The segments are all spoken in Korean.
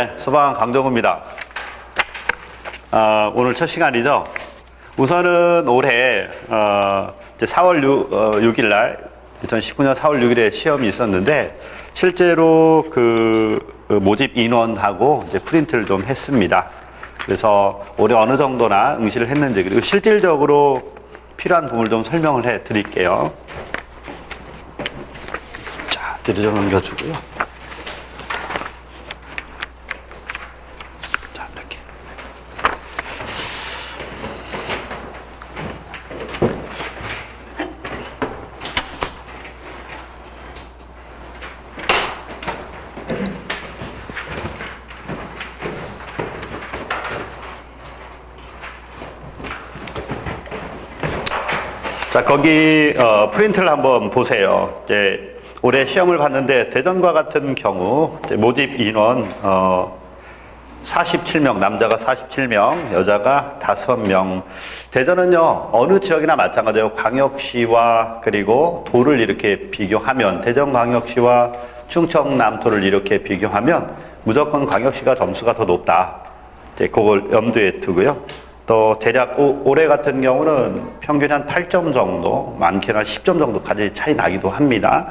네, 소방 강정호입니다. 오늘 첫 시간이죠. 우선은 올해 이제 4월 6일 날 2019년 4월 6일에 시험이 있었는데 실제로 그 모집 인원하고 이제 프린트를 좀 했습니다. 그래서 올해 어느 정도나 응시를 했는지 그리고 실질적으로 필요한 부분을 좀 설명을 해 드릴게요. 자, 뒤로 좀 넘겨주고요. 자, 이렇게. 자, 거기 프린트를 한번 보세요. 이제 올해 시험을 봤는데 대전과 같은 경우 이제 모집 인원 47명, 남자가 47명, 여자가 5명. 대전은요 어느 지역이나 마찬가지예요. 광역시와 그리고 도를 이렇게 비교하면 대전광역시와 충청 남도를 이렇게 비교하면 무조건 광역시가 점수가 더 높다. 이제 그걸 염두에 두고요. 또 대략 올해 같은 경우는 평균 한 8점 정도, 많게는 한 10점 정도까지 차이 나기도 합니다.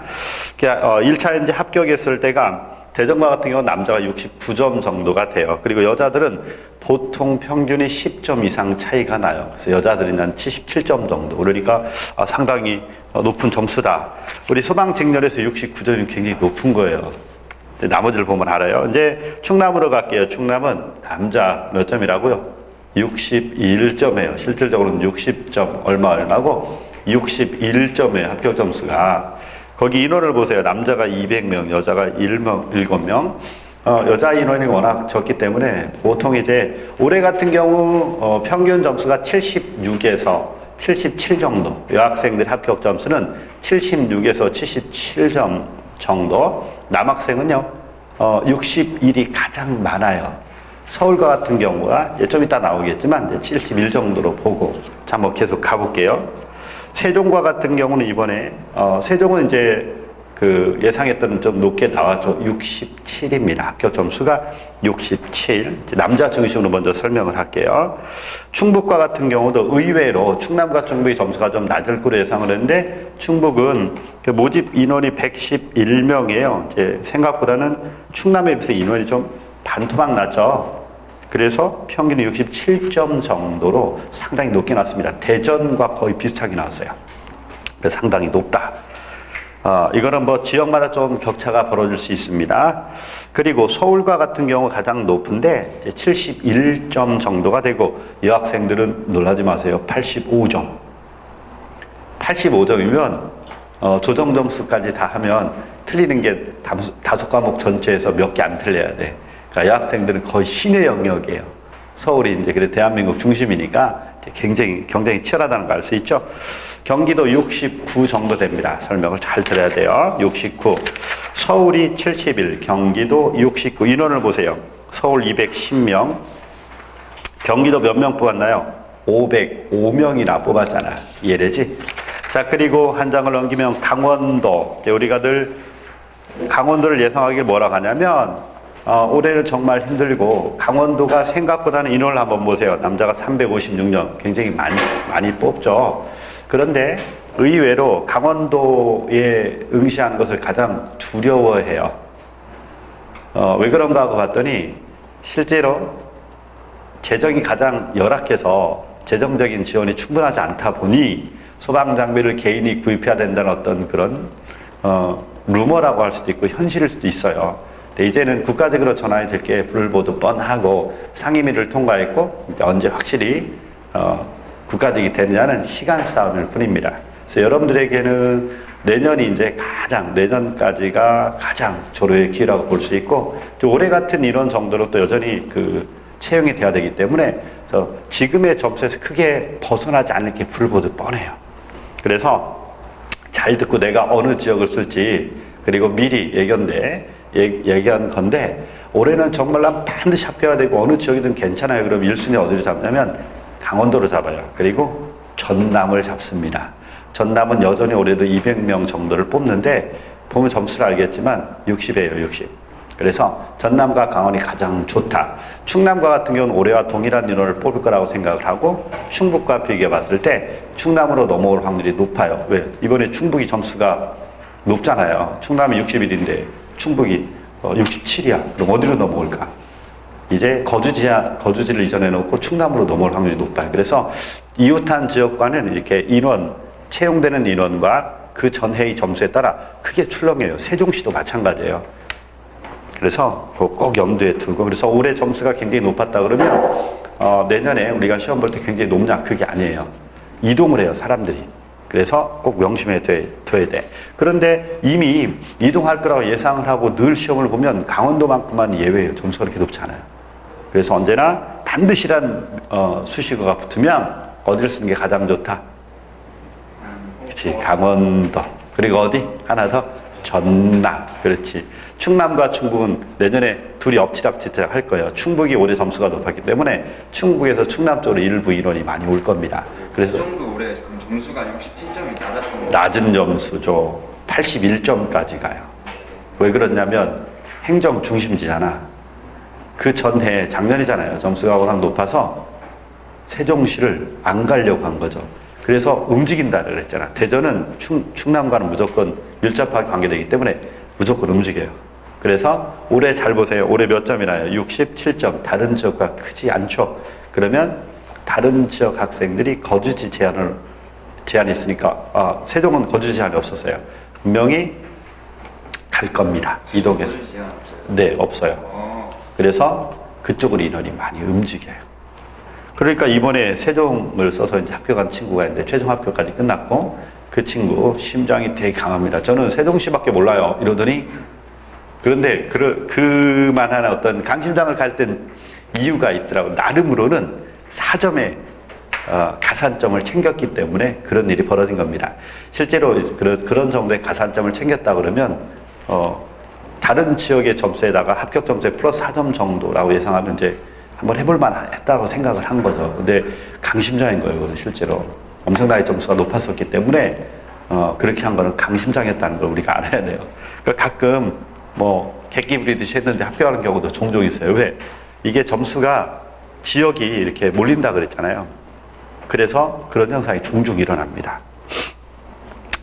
1차 이제 합격했을 때가 대전과 같은 경우는 남자가 69점 정도가 돼요. 그리고 여자들은 보통 평균이 10점 이상 차이가 나요. 그래서 여자들이 한 77점 정도. 그러니까 상당히 높은 점수다. 우리 소방직렬에서 69점이 굉장히 높은 거예요. 나머지를 보면 알아요. 이제 충남으로 갈게요. 충남은 남자 몇 점이라고요? 61점이에요. 실질적으로는 60점 얼마고 61점의 합격 점수가. 거기 인원을 보세요. 남자가 200명, 여자가 7명. 여자 인원이 워낙 적기 때문에 보통 이제 올해 같은 경우 평균 점수가 76에서 77 정도. 여학생들 합격 점수는 76에서 77점 정도. 남학생은요 61이 가장 많아요. 서울과 같은 경우가 좀 이따 나오겠지만 71 정도로 보고. 자, 한번 계속 가볼게요. 세종과 같은 경우는 이번에 세종은 이제 그 예상했던 좀 높게 나왔죠. 67입니다. 합격 점수가 67. 남자 중심으로 먼저 설명을 할게요. 충북과 같은 경우도 의외로 충남과 충북의 점수가 좀 낮을 거로 예상을 했는데 충북은 그 모집 인원이 111명이에요. 이제 생각보다는 충남에 비해서 인원이 좀 반토막 낮죠. 그래서 평균이 67점 정도로 상당히 높게 나왔습니다. 대전과 거의 비슷하게 나왔어요. 그래서 상당히 높다. 이거는 뭐 지역마다 좀 격차가 벌어질 수 있습니다. 그리고 서울과 같은 경우 가장 높은데 71점 정도가 되고 여학생들은 놀라지 마세요. 85점. 85점이면 조정 점수까지 다 하면 틀리는 게 5과목 전체에서 몇 개 안 틀려야 돼. 그러니까 여학생들은 거의 신의 영역이에요. 서울이 이제 그래 대한민국 중심이니까 굉장히 경쟁이 치열하다는 걸 알 수 있죠. 경기도 69 정도 됩니다. 설명을 잘 들어야 돼요. 69. 서울이 71, 경기도 69. 인원을 보세요. 서울 210명. 경기도 몇 명 뽑았나요? 505명이나 뽑았잖아. 이해되지? 자, 그리고 한 장을 넘기면 강원도. 우리가 늘 강원도를 예상하길 뭐라고 하냐면 올해는 정말 힘들고 강원도가 생각보다는 인원을 한번 보세요. 남자가 356명, 굉장히 많이 뽑죠. 그런데 의외로 강원도에 응시한 것을 가장 두려워해요. 왜 그런가 하고 봤더니 실제로 재정이 가장 열악해서 재정적인 지원이 충분하지 않다 보니 소방 장비를 개인이 구입해야 된다는 어떤 그런 루머라고 할 수도 있고 현실일 수도 있어요. 이제는 국가적으로 전환이 될 게 불보듯 뻔하고 상임위를 통과했고 언제 확실히 국가적이 되느냐는 시간 싸움일 뿐입니다. 그래서 여러분들에게는 내년이 이제 내년까지가 가장 조로의 기회라고 볼 수 있고 올해 같은 이런 정도로 또 여전히 그 채용이 돼야 되기 때문에 지금의 점수에서 크게 벗어나지 않을 게 불보듯 뻔해요. 그래서 잘 듣고 내가 어느 지역을 쓸지 그리고 미리 얘기한 건데 올해는 정말 난 반드시 합격해야 되고 어느 지역이든 괜찮아요. 그럼 1순위 어디로 잡냐면 강원도로 잡아요. 그리고 전남을 잡습니다. 전남은 여전히 올해도 200명 정도를 뽑는데 보면 점수를 알겠지만 60이에요. 60. 그래서 전남과 강원이 가장 좋다. 충남과 같은 경우는 올해와 동일한 인원을 뽑을 거라고 생각을 하고 충북과 비교해 봤을 때 충남으로 넘어올 확률이 높아요. 왜? 이번에 충북이 점수가 높잖아요. 충남이 61인데 충북이 67이야. 그럼 어디로 넘어올까? 이제 거주지를 이전해 놓고 충남으로 넘어올 확률이 높아요. 그래서 이웃한 지역과는 이렇게 인원, 채용되는 인원과 그 전해의 점수에 따라 크게 출렁해요. 세종시도 마찬가지예요. 그래서 꼭 염두에 두고, 그래서 올해 점수가 굉장히 높았다 그러면 내년에 우리가 시험 볼 때 굉장히 높냐? 그게 아니에요. 이동을 해요, 사람들이. 그래서 꼭 명심해 둬야 돼. 그런데 이미 이동할 거라고 예상을 하고 늘 시험을 보면 강원도만큼만 예외예요. 점수가 그렇게 높지 않아요. 그래서 언제나 반드시란 수식어가 붙으면 어디를 쓰는 게 가장 좋다? 그렇지, 강원도. 그리고 어디? 하나 더? 전남. 그렇지. 충남과 충북은 내년에 둘이 엎치락뒤치락 할 거예요. 충북이 올해 점수가 높았기 때문에 충북에서 충남 쪽으로 일부 인원이 많이 올 겁니다. 그래서 정도 올해 그럼 점수가 67점이 낮았던 낮은 점수죠. 81점까지 가요. 왜 그러냐면 행정 중심지잖아. 그 전해 작년이잖아요. 점수가 워낙 높아서 세종시를 안 가려고 한 거죠. 그래서 움직인다 그랬잖아. 대전은 충남과는 무조건 밀접하게 관계되기 때문에 무조건 움직여요. 그래서 올해 잘 보세요. 올해 몇 점이나요? 67점. 다른 지역과 크지 않죠. 그러면 다른 지역 학생들이 거주지 제한이 있으니까 세종은 거주지 제한이 없었어요. 분명히 갈 겁니다. 이동해서. 네, 없어요. 그래서 그쪽으로 인원이 많이 움직여요. 그러니까 이번에 세종을 써서 이제 합격 간 친구가 있는데 최종 합격까지 끝났고 그 친구 심장이 되게 강합니다. 저는 세종시밖에 몰라요. 이러더니 그런데 그만한 어떤 강심장을 갈 땐 이유가 있더라고. 나름으로는 4점의 가산점을 챙겼기 때문에 그런 일이 벌어진 겁니다. 실제로 그런 정도의 가산점을 챙겼다 그러면 다른 지역의 점수에다가 합격 점수에 플러스 4점 정도라고 예상하면 이제 한번 해볼 만했다고 생각을 한 거죠. 근데 강심장인 거예요, 실제로. 엄청나게 점수가 높았었기 때문에 그렇게 한 거는 강심장이었다는 걸 우리가 알아야 돼요. 그러니까 가끔 객기 부리듯이 했는데 합격하는 경우도 종종 있어요. 왜? 이게 점수가 지역이 이렇게 몰린다 그랬잖아요. 그래서 그런 현상이 종종 일어납니다.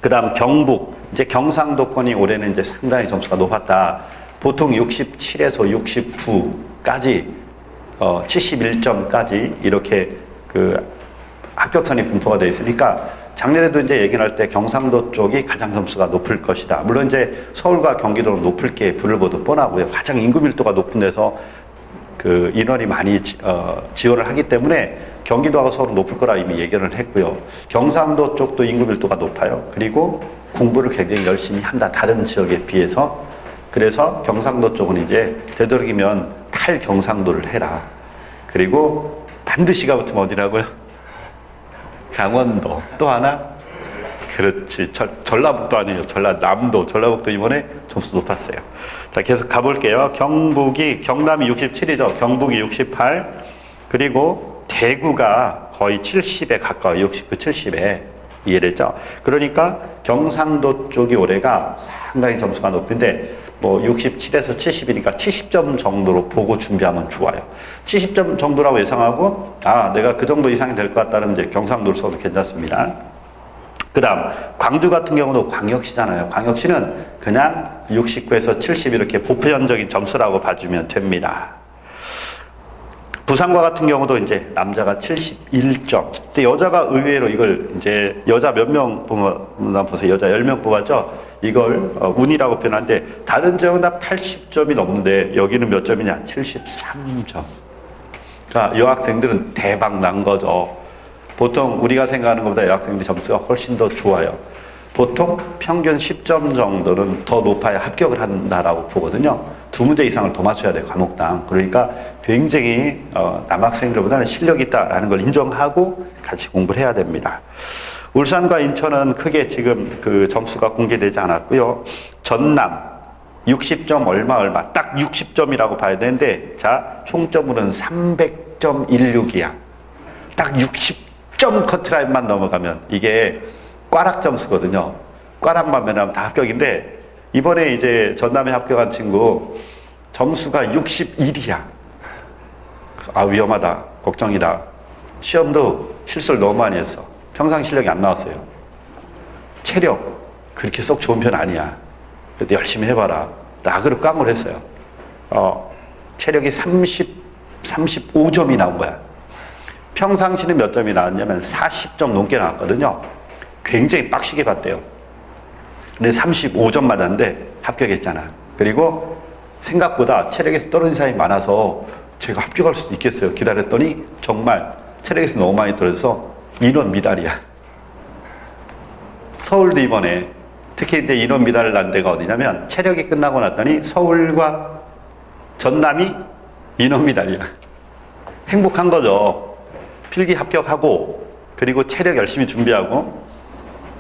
그 다음 경북, 이제 경상도권이 올해는 이제 상당히 점수가 높았다. 보통 67에서 69까지 71점까지 이렇게 합격선이 분포가 되어 있으니까 작년에도 이제 얘기를 할 때 경상도 쪽이 가장 점수가 높을 것이다. 물론 이제 서울과 경기도는 높을 게 불을 보듯 뻔하고요. 가장 인구 밀도가 높은 데서 그 인원이 많이 지원을 하기 때문에 경기도하고 서울은 높을 거라 이미 예견을 했고요. 경상도 쪽도 인구 밀도가 높아요. 그리고 공부를 굉장히 열심히 한다. 다른 지역에 비해서. 그래서 경상도 쪽은 이제 되도록이면 탈경상도를 해라. 그리고 반드시가 붙으면 어디라고요? 강원도. 또 하나? 그렇지. 전라북도 아니에요. 전라남도. 전라북도 이번에 점수 높았어요. 자, 계속 가볼게요. 경남이 67이죠. 경북이 68. 그리고 대구가 거의 70에 가까워요. 69, 70에. 이해됐죠? 그러니까 경상도 쪽이 올해가 상당히 점수가 높은데 67에서 70이니까 70점 정도로 보고 준비하면 좋아요. 70점 정도라고 예상하고 내가 그 정도 이상이 될 것 같다면 이제 경상도를 써도 괜찮습니다. 그 다음 광주 같은 경우도 광역시잖아요. 광역시는 그냥 69에서 70 이렇게 보편적인 점수라고 봐주면 됩니다. 부산과 같은 경우도 이제 남자가 71점. 근데 여자가 의외로 이걸 이제 여자 몇 명 보세요. 여자 10명 뽑았죠. 이걸 운이라고 표현하는데 다른 지역은 다 80점이 넘는데 여기는 몇 점이냐? 73점. 그러니까 여학생들은 대박 난 거죠. 보통 우리가 생각하는 것보다 여학생들 점수가 훨씬 더 좋아요. 보통 평균 10점 정도는 더 높아야 합격을 한다라고 보거든요. 2문제 이상을 더 맞춰야 돼요, 과목당. 그러니까 굉장히 남학생들보다는 실력이 있다라는 걸 인정하고 같이 공부를 해야 됩니다. 울산과 인천은 크게 지금 그 점수가 공개되지 않았고요. 전남 60점 얼마 딱 60점이라고 봐야 되는데 자 총점으로는 300.16이야. 딱 60점 커트라인만 넘어가면 이게 꽈락 점수거든요. 꽈락만 면하면 다 합격인데 이번에 이제 전남에 합격한 친구 점수가 61이야. 아, 위험하다. 걱정이다. 시험도 실수를 너무 많이 했어. 평상 실력이 안 나왔어요. 체력 그렇게 썩 좋은 편 아니야. 그래도 열심히 해봐라. 낙으로 깡을 했어요. 체력이 35점이 나온 거야. 평상시는 몇 점이 나왔냐면 40점 넘게 나왔거든요. 굉장히 빡시게 봤대요. 근데 35점 맞았는데 합격했잖아. 그리고 생각보다 체력에서 떨어진 사람이 많아서 제가 합격할 수도 있겠어요. 기다렸더니 정말 체력에서 너무 많이 떨어져서 인원 미달이야. 서울도 이번에 특히 이제 인원 미달을 난 데가 어디냐면 체력이 끝나고 났더니 서울과 전남이 인원 미달이야. 행복한 거죠. 필기 합격하고 그리고 체력 열심히 준비하고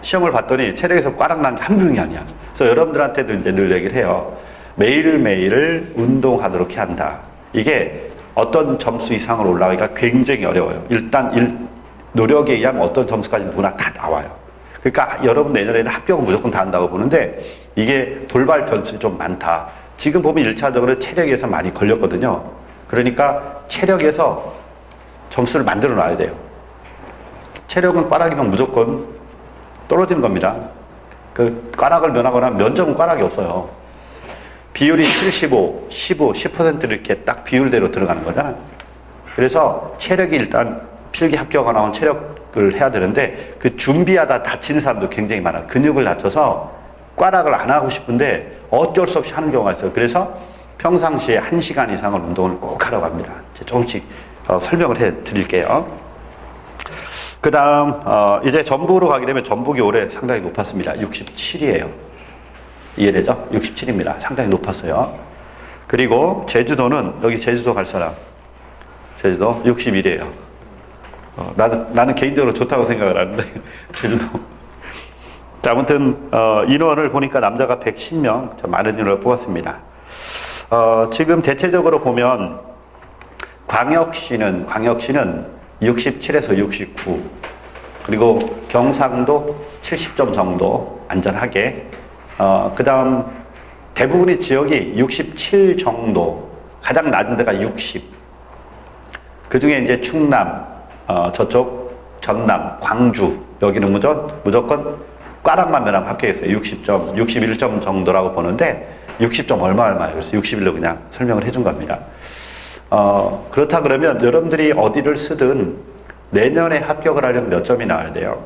시험을 봤더니 체력에서 꽈락 난 게 한두 명이 아니야. 그래서 여러분들한테도 이제 늘 얘기를 해요. 매일매일 운동하도록 해야 한다. 이게 어떤 점수 이상으로 올라가기가 굉장히 어려워요. 일단 노력에 의하면 어떤 점수까지 누구나 다 나와요. 그러니까 여러분 내년에는 합격은 무조건 다 한다고 보는데 이게 돌발 변수가 좀 많다. 지금 보면 1차적으로 체력에서 많이 걸렸거든요. 그러니까 체력에서 점수를 만들어 놔야 돼요. 체력은 꽈락이면 무조건 떨어지는 겁니다. 그 꽈락을 면하거나 면접은 꽈락이 없어요. 비율이 75, 15, 10% 이렇게 딱 비율대로 들어가는 거잖아. 그래서 체력이 일단 필기 합격하고 나온 체력을 해야 되는데 그 준비하다 다치는 사람도 굉장히 많아. 근육을 다쳐서 꽈락을 안 하고 싶은데 어쩔 수 없이 하는 경우가 있어요. 그래서 평상시에 1시간 이상을 운동을 꼭 하라고 합니다. 조금씩 설명을 해 드릴게요. 그 다음 이제 전북으로 가게 되면 전북이 올해 상당히 높았습니다. 67이에요. 이해되죠? 67입니다. 상당히 높았어요. 그리고 제주도는 여기 제주도 갈 사람 제주도 61이에요. 나는 개인적으로 좋다고 생각을 하는데 제주도. 자, 아무튼 인원을 보니까 남자가 110명, 많은 인원을 뽑았습니다. 지금 대체적으로 보면 광역시는 67에서 69, 그리고 경상도 70점 정도 안전하게. 그 다음 대부분의 지역이 67 정도, 가장 낮은 데가 60. 그 중에 이제 충남, 저쪽 전남, 광주, 여기는 무조건 꽈락만 면하면 합격했어요. 60점, 61점 정도라고 보는데 60점 얼마예요? 그래서 61로 그냥 설명을 해준 겁니다. 그렇다 그러면 여러분들이 어디를 쓰든 내년에 합격을 하려면 몇 점이 나와야 돼요?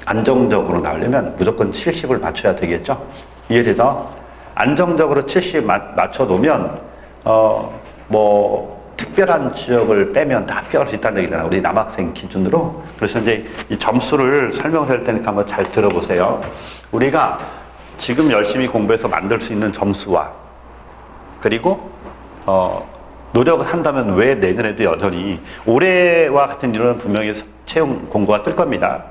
안정적으로 나오려면 무조건 70을 맞춰야 되겠죠? 이해되죠? 안정적으로 70 맞춰놓으면 특별한 지역을 빼면 다 합격할 수 있다는 얘기잖아요. 우리 남학생 기준으로. 그래서 이제 이 점수를 설명을 할 테니까 한번 잘 들어보세요. 우리가 지금 열심히 공부해서 만들 수 있는 점수와 그리고 노력을 한다면 왜 내년에도 여전히 올해와 같은 이론은 분명히 채용 공고가 뜰 겁니다.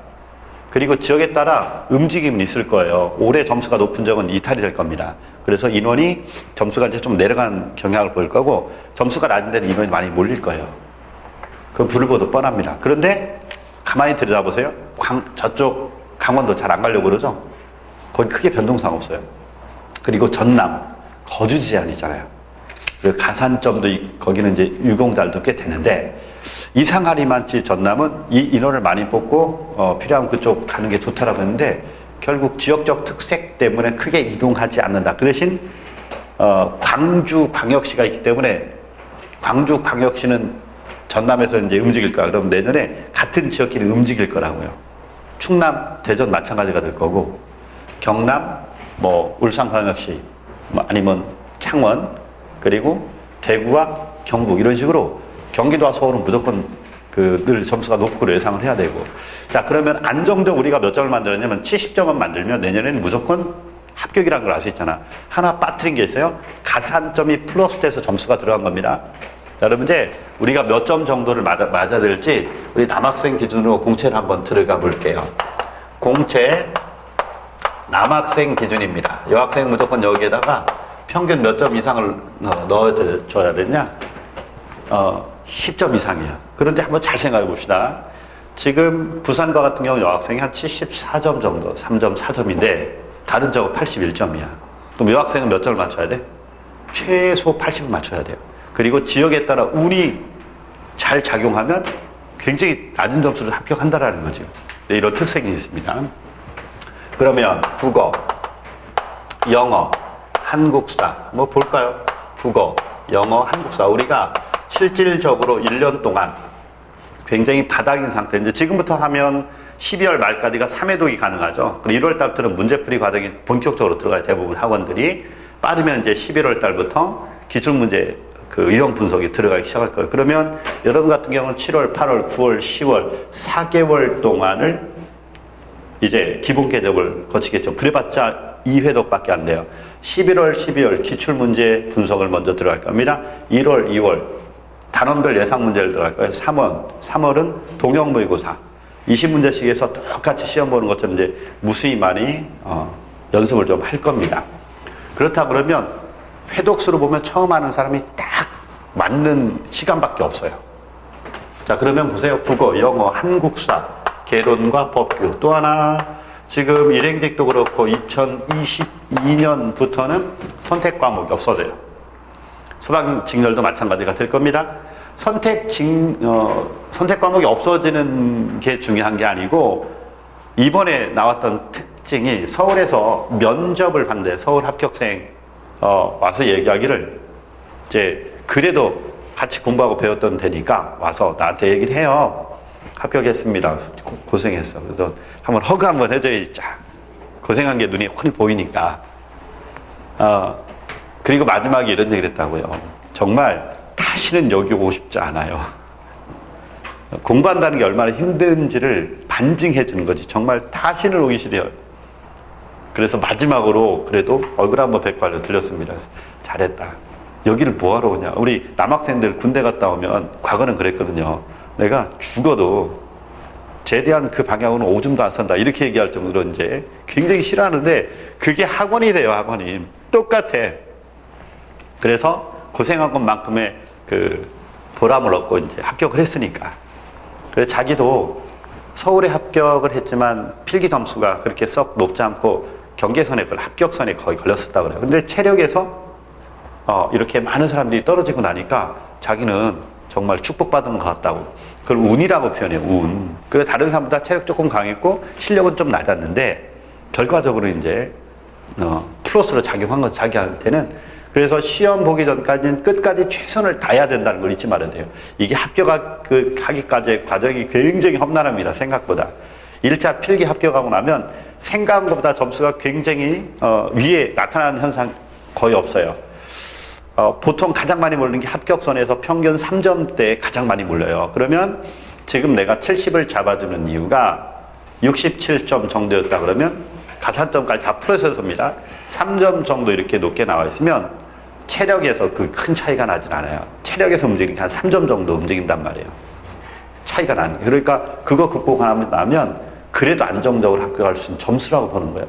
그리고 지역에 따라 움직임은 있을 거예요. 올해 점수가 높은 적은 이탈이 될 겁니다. 그래서 인원이 점수가 이제 좀 내려가는 경향을 보일 거고 점수가 낮은 데는 인원이 많이 몰릴 거예요. 그건 불을 보도 뻔합니다. 그런데 가만히 들여다보세요. 저쪽 강원도 잘 안 가려고 그러죠? 거기 크게 변동사항 없어요. 그리고 전남 거주 제한이잖아요. 그리고 가산점도 거기는 이제 유공달도 꽤 되는데 이상할이 많지 전남은 이 인원을 많이 뽑고 필요하면 그쪽 가는 게 좋다라고 했는데 결국 지역적 특색 때문에 크게 이동하지 않는다. 그 대신 광주광역시가 있기 때문에 광주광역시는 전남에서 이제 움직일 거야. 그럼 내년에 같은 지역끼리 움직일 거라고요. 충남, 대전 마찬가지가 될 거고 경남, 울산광역시, 아니면 창원, 그리고 대구와 경북 이런 식으로 경기도와 서울은 무조건 늘 점수가 높고 예상을 해야 되고. 자, 그러면 안정적 우리가 몇 점을 만들었냐면 70점만 만들면 내년에는 무조건 합격이라는 걸 알 수 있잖아. 하나 빠뜨린 게 있어요. 가산점이 플러스 돼서 점수가 들어간 겁니다. 여러분 이제 우리가 몇 점 정도를 맞아야 될지 우리 남학생 기준으로 공채를 한번 들어가 볼게요. 공채 남학생 기준입니다. 여학생 무조건 여기에다가 평균 몇 점 이상을 넣어줘야 되냐? 10점 이상이에요. 그런데 한번 잘 생각해 봅시다. 지금 부산과 같은 경우 여학생이 한 74점 정도, 3점, 4점인데 다른 쪽은 81점이야. 그럼 여학생은 몇 점을 맞춰야 돼? 최소 80은 맞춰야 돼요. 그리고 지역에 따라 운이 잘 작용하면 굉장히 낮은 점수를 합격한다라는 거죠. 네, 이런 특색이 있습니다. 그러면 국어, 영어, 한국사 뭐 볼까요? 국어, 영어, 한국사 우리가 실질적으로 1년 동안 굉장히 바닥인 상태. 이제 지금부터 하면 12월 말까지가 3회독이 가능하죠. 그리고 1월 달부터는 문제풀이 과정이 본격적으로 들어가요. 대부분 학원들이. 빠르면 이제 11월 달부터 기출문제 그 유형 분석이 들어가기 시작할 거예요. 그러면 여러분 같은 경우는 7월, 8월, 9월, 10월 4개월 동안을 이제 기본 개념을 거치겠죠. 그래봤자 2회독밖에 안 돼요. 11월, 12월 기출문제 분석을 먼저 들어갈 겁니다. 1월, 2월 단원별 예상 문제를 들어갈 거예요. 3월은 동형 모의고사 20문제씩에서 똑같이 시험 보는 것처럼 이제 무수히 많이 연습을 좀 할 겁니다. 그렇다 그러면 회독수로 보면 처음 하는 사람이 딱 맞는 시간밖에 없어요. 자, 그러면 보세요. 국어, 영어, 한국사, 개론과 법규. 또 하나 지금 일행직도 그렇고 2022년부터는 선택 과목이 없어져요. 수학 직렬도 마찬가지가 될 겁니다. 선택 과목이 없어지는 게 중요한 게 아니고 이번에 나왔던 특징이 서울에서 면접을 봤는데 서울 합격생 와서 얘기하기를 이제 그래도 같이 공부하고 배웠던 데니까 와서 나한테 얘기를 해요. 합격했습니다. 고생했어. 그래서 한번 허그 한번 해줘야지. 자, 고생한 게 눈에 훤히 보이니까. 그리고 마지막에 이런 얘기를 했다고요. 정말 다시는 여기 오고 싶지 않아요. 공부한다는 게 얼마나 힘든지를 반증해 주는 거지. 정말 다시는 오기 싫어요. 그래서 마지막으로 그래도 얼굴 한번 뵙고 알려 들렸습니다. 그래서 잘했다. 여기를 뭐하러 오냐. 우리 남학생들 군대 갔다 오면 과거는 그랬거든요. 내가 죽어도 제대한 그 방향으로는 오줌도 안 싼다. 이렇게 얘기할 정도로 이제 굉장히 싫어하는데 그게 학원이 돼요. 학원이. 똑같아. 그래서 고생한 것만큼의 그 보람을 얻고 이제 합격을 했으니까. 그래서 자기도 서울에 합격을 했지만 필기 점수가 그렇게 썩 높지 않고 경계선에 합격선에 거의 걸렸었다고 그래요. 근데 체력에서 이렇게 많은 사람들이 떨어지고 나니까 자기는 정말 축복받은 것 같다고. 그걸 운이라고 표현해요. 운. 그래 다른 사람보다 체력 조금 강했고 실력은 좀 낮았는데 결과적으로 이제 플러스로 작용한 건 자기한테는. 그래서 시험 보기 전까지는 끝까지 최선을 다해야 된다는 걸 잊지 말아야 돼요. 이게 합격하기까지의 과정이 굉장히 험난합니다. 생각보다. 1차 필기 합격하고 나면 생각한 것보다 점수가 굉장히 위에 나타나는 현상 거의 없어요. 보통 가장 많이 몰리는 게 합격선에서 평균 3점대에 가장 많이 몰려요. 그러면 지금 내가 70을 잡아주는 이유가 67점 정도였다 그러면 가산점까지 다 플러스해서입니다. 3점 정도 이렇게 높게 나와 있으면 체력에서 그 큰 차이가 나진 않아요. 체력에서 움직이는 게 한 3점 정도 움직인단 말이에요. 차이가 나는. 그러니까 그거 극복하면 그래도 안정적으로 합격할 수 있는 점수라고 보는 거예요.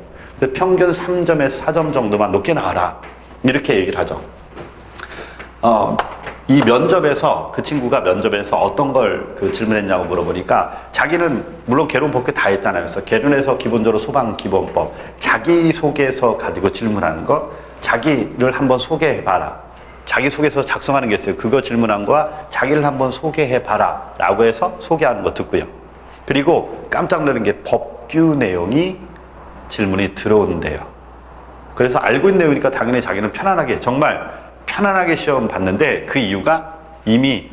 평균 3점에서 4점 정도만 높게 나와라. 이렇게 얘기를 하죠. 이 면접에서 그 친구가 면접에서 어떤 걸 질문했냐고 물어보니까 자기는 물론 개론 법규 다 했잖아요. 그래서 개론에서 기본적으로 소방 기본법, 자기소개서 가지고 질문하는 거, 자기를 한번 소개해봐라. 자기소개서 작성하는 게 있어요. 그거 질문한 거와 자기를 한번 소개해봐라 라고 해서 소개하는 거 듣고요. 그리고 깜짝 놀란 게 법규 내용이 질문이 들어오는데요. 그래서 알고 있는 내용이니까 당연히 자기는 편안하게 정말 편안하게 시험 봤는데 그 이유가 이미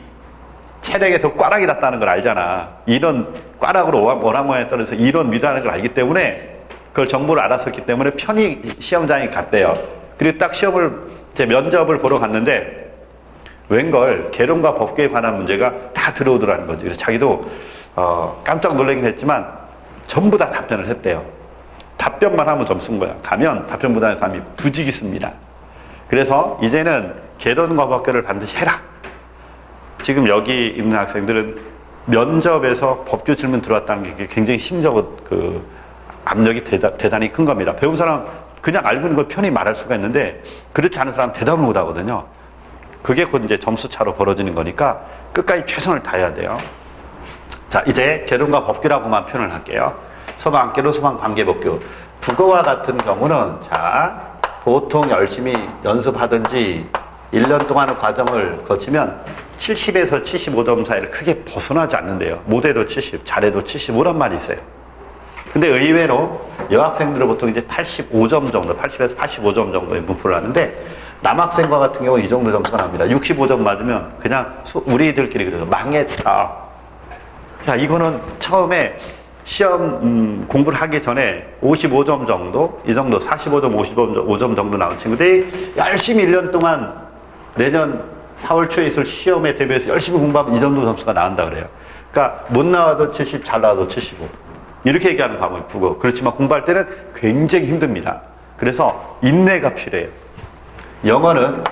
체력에서 꽈락이 났다는 걸 알잖아. 이런 꽈락으로 오랑모양에 떨어져서 이런 미라는 걸 알기 때문에 그걸 정보를 알았었기 때문에 편히 시험장에 갔대요. 그리고 딱 면접을 보러 갔는데 웬걸 개론과 법규에 관한 문제가 다 들어오더라는 거지. 그래서 자기도 깜짝 놀라긴 했지만 전부 다 답변을 했대요. 답변만 하면 점수인 거야. 가면 답변 못하는 사람이 부지기 씁니다. 그래서 이제는 개론과 법규를 반드시 해라. 지금 여기 있는 학생들은 면접에서 법규 질문 들어왔다는 게 굉장히 심적 압력이 대단히 큰 겁니다. 배운 사람 그냥 알고 있는 걸 편히 말할 수가 있는데 그렇지 않은 사람은 대답을 못 하거든요. 그게 곧 이제 점수 차로 벌어지는 거니까 끝까지 최선을 다해야 돼요. 자, 이제 개론과 법규라고만 표현을 할게요. 소방 개론, 소방 관계 법규. 국어와 같은 경우는 자, 보통 열심히 연습하든지 1년 동안의 과정을 거치면 70에서 75점 사이를 크게 벗어나지 않는데요. 못해도 70, 잘해도 75란 말이 있어요. 근데 의외로 여학생들은 보통 이제 85점 정도, 80에서 85점 정도의 문법을 하는데 남학생과 같은 경우는 이 정도 점수가 납니다. 65점 맞으면 그냥 우리들끼리 그래서 망했다. 야, 이거는 처음에 시험 공부를 하기 전에 55점 정도, 이 정도 45점, 55점 정도 나온 친구들이 열심히 1년 동안 내년 4월 초에 있을 시험에 대비해서 열심히 공부하면 이 정도 점수가 나온다 그래요. 그러니까 못 나와도 70, 잘 나와도 75. 이렇게 얘기하는 과목이 국어. 그렇지만 공부할 때는 굉장히 힘듭니다. 그래서 인내가 필요해요. 영어는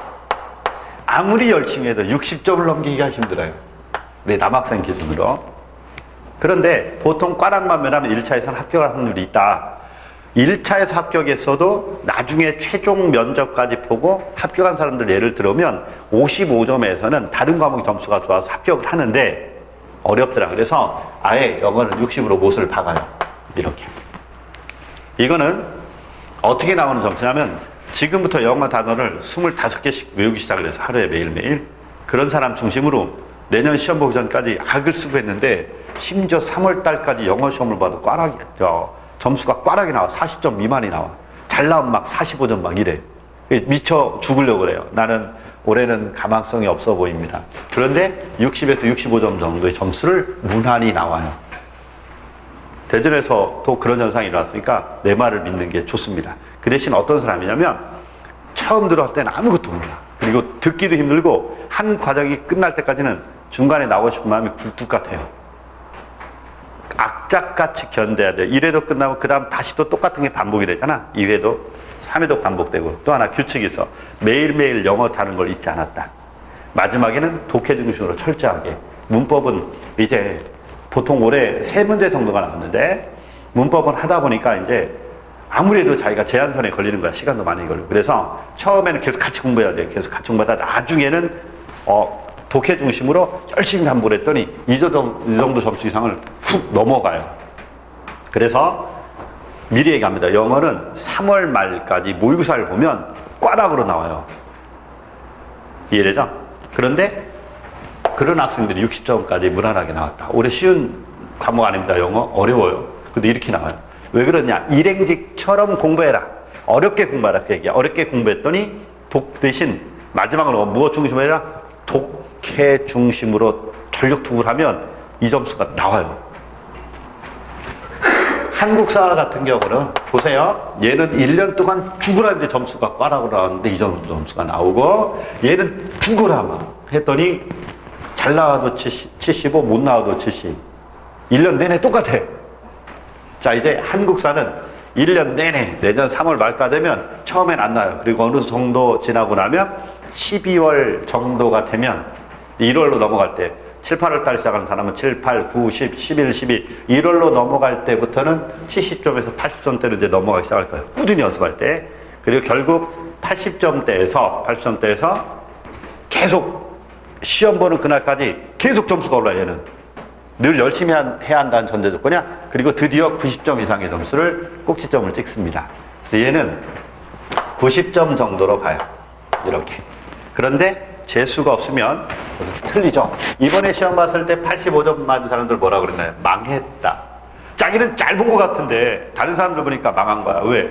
아무리 열심히 해도 60점을 넘기기가 힘들어요. 우리 남학생 기준으로. 그런데 보통 과락만 면하면 1차에서는 합격할 확률이 있다. 1차에서 합격했어도 나중에 최종 면접까지 보고 합격한 사람들 예를 들으면 55점에서는 다른 과목의 점수가 좋아서 합격을 하는데 어렵더라. 그래서 아예 영어는 60으로 못을 박아요. 이렇게. 이거는 어떻게 나오는 점수냐면 지금부터 영어 단어를 25개씩 외우기 시작을 해서 하루에 매일매일 그런 사람 중심으로 내년 시험 보기 전까지 악을 쓰고 했는데 심지어 3월 달까지 영어 시험을 봐도 점수가 꽈락이 나와. 40점 미만이 나와. 잘 나오면 막 45점 막 이래. 미쳐 죽으려고 그래요. 나는 올해는 가망성이 없어 보입니다. 그런데 60에서 65점 정도의 점수를 무난히 나와요. 대전에서 또 그런 현상이 일어났으니까 내 말을 믿는 게 좋습니다. 그 대신 어떤 사람이냐면 처음 들어왔을 때는 아무것도 몰라. 그리고 듣기도 힘들고 한 과정이 끝날 때까지는 중간에 나오고 싶은 마음이 굴뚝 같아요. 악착같이 견뎌야 돼. 1회도 끝나고 그 다음 다시 또 똑같은 게 반복이 되잖아. 2회도 3회도 반복되고 또 하나 규칙이 있어. 매일매일 영어 다는 걸 잊지 않았다. 마지막에는 독해 중심으로 철저하게. 문법은 이제 보통 올해 3문제 정도가 나왔는데 문법은 하다 보니까 이제 아무래도 자기가 제한선에 걸리는 거야. 시간도 많이 걸리고. 그래서 처음에는 계속 같이 공부해야 돼. 계속 같이 공부하다 나중에는 독해 중심으로 열심히 공부를 했더니 이 정도 점수 이상을 훅 넘어가요. 그래서 미리 얘기합니다. 영어는 3월 말까지 모의고사를 보면 꽈락으로 나와요. 이해되죠? 그런데 그런 학생들이 60점까지 무난하게 나왔다. 올해 쉬운 과목 아닙니다. 영어 어려워요. 근데 이렇게 나와요. 왜 그러냐? 일행직처럼 공부해라. 어렵게 공부하라. 그 얘기야. 어렵게 공부했더니 대신 마지막으로 무엇 중심으로 해라? 독해 중심으로 전력 투구를 하면 이 점수가 나와요. 한국사 같은 경우는 보세요. 얘는 1년 동안 죽으라는데 점수가 꽈라고 나왔는데 이 정도 점수가 나오고 얘는 죽으라만 했더니 잘 나와도 75, 못 나와도 70. 1년 내내 똑같아. 자, 이제 한국사는 1년 내내 내년 3월 말까 되면 처음엔 안 나요. 그리고 어느 정도 지나고 나면 12월 정도가 되면 1월로 넘어갈 때 7, 8월 달 시작하는 사람은 7, 8, 9, 10, 11, 12, 1월로 넘어갈 때부터는 70점에서 80점대로 이제 넘어가기 시작할 거예요. 꾸준히 연습할 때. 그리고 결국 80점대에서 계속 시험 보는 그날까지 계속 점수가 올라요, 얘는. 늘 열심히 해야 한다는 전제 조건이야. 그리고 드디어 90점 이상의 점수를 꼭지점을 찍습니다. 그래서 얘는 90점 정도로 가요. 이렇게. 그런데 재수가 없으면 틀리죠. 이번에 시험 봤을 때 85점 맞은 사람들 뭐라 그랬나요? 망했다. 자기는 잘 본 것 같은데 다른 사람들 보니까 망한 거야. 왜?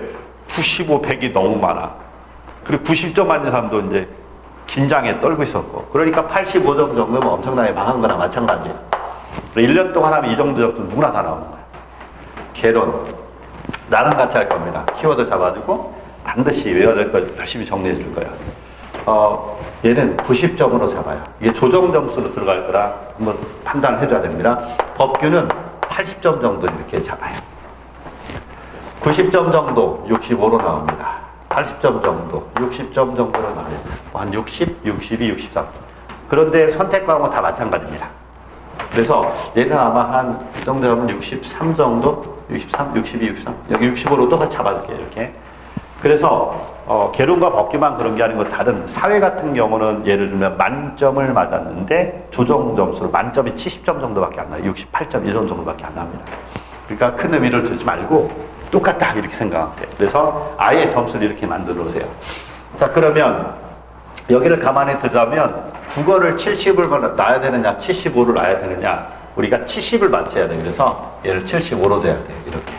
95, 100이 너무 많아. 그리고 90점 맞은 사람도 이제 긴장에 떨고 있었고. 그러니까 85점 정도면 엄청나게 망한 거나 마찬가지예요. 1년 동안 하면 이 정도 점수 누구나 다 나오는 거야. 개론. 나랑 같이 할 겁니다. 키워드 잡아주고 반드시 외워야 될 거 열심히 정리해 줄 거야. 얘는 90점으로 잡아요. 이게 조정 점수로 들어갈 거라 한번 판단을 해줘야 됩니다. 법규는 80점 정도 이렇게 잡아요. 90점 정도 65로 나옵니다. 80점 정도 60점 정도로 나와요. 한 60, 62, 63. 그런데 선택 과목은 다 마찬가지입니다. 그래서 얘는 아마 한 이 정도 하면 63 정도? 63, 62, 63. 여기 65로 똑같이 잡아줄게요. 이렇게. 그래서 개론과 법규만 그런 게 아니고 다른 사회 같은 경우는 예를 들면 만점을 맞았는데 조정 점수로 만점이 70점 정도밖에 안 나요. 68점, 1점 정도밖에 안 납니다. 그러니까 큰 의미를 두지 말고 똑같다 이렇게 생각하면 돼요. 그래서 아예 점수를 이렇게 만들어 놓으세요. 자, 그러면 여기를 가만히 들자면 국어를 70을 놔야 되느냐 75를 놔야 되느냐 우리가 70을 맞춰야 돼요. 그래서 얘를 75로 돼야 돼요. 이렇게.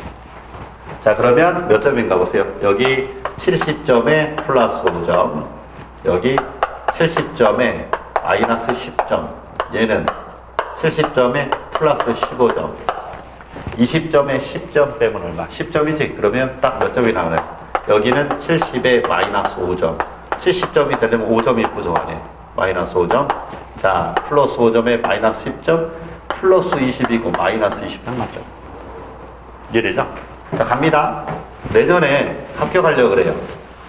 자 그러면 몇 점인가 보세요. 여기 70점에 플러스 5점, 여기 70점에 마이너스 10점, 얘는 70점에 플러스 15점, 20점에 10점 빼면 얼마? 10점이지. 그러면 딱 몇 점이 나오나요? 여기는 70에 마이너스 5점, 70점이 되려면 5점이 부족하네. 마이너스 5점. 자 플러스 5점에 마이너스 10점, 플러스 20이고 마이너스 20점 맞죠? 이해되죠? 자 갑니다. 내년에 합격하려고 그래요.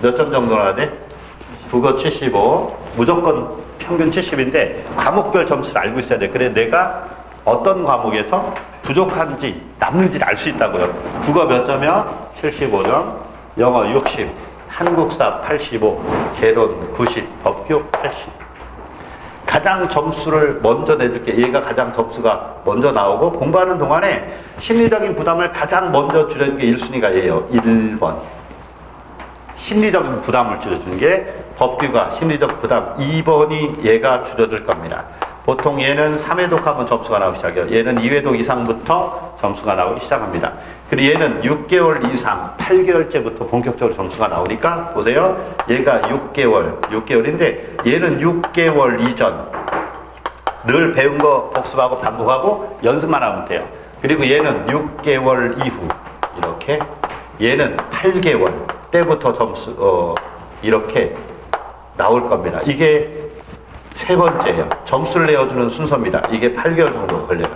몇 점 정도 나야 돼? 국어 75, 무조건 평균 70인데 과목별 점수를 알고 있어야 돼. 그래 내가 어떤 과목에서 부족한지 남는지를 알 수 있다고요. 국어 몇 점이요? 75점, 영어 60, 한국사 85, 개론 90, 법규 80. 가장 점수를 먼저 내줄게. 얘가 가장 점수가 먼저 나오고 공부하는 동안에 심리적인 부담을 가장 먼저 줄여준 게 1순위가 얘예요. 1번. 심리적인 부담을 줄여주는 게 법규가 심리적 부담. 2번이 얘가 줄여들 겁니다. 보통 얘는 3회독 하면 점수가 나오기 시작해요. 얘는 2회독 이상부터 점수가 나오기 시작합니다. 그리고 얘는 6개월 이상, 8개월째부터 본격적으로 점수가 나오니까 보세요. 얘가 6개월인데 얘는 6개월 이전 늘 배운 거 복습하고 반복하고 연습만 하면 돼요. 그리고 얘는 6개월 이후 이렇게, 얘는 8개월 때부터 점수 이렇게 나올 겁니다. 이게 세 번째예요. 점수를 내어주는 순서입니다. 이게 8개월 정도 걸려요.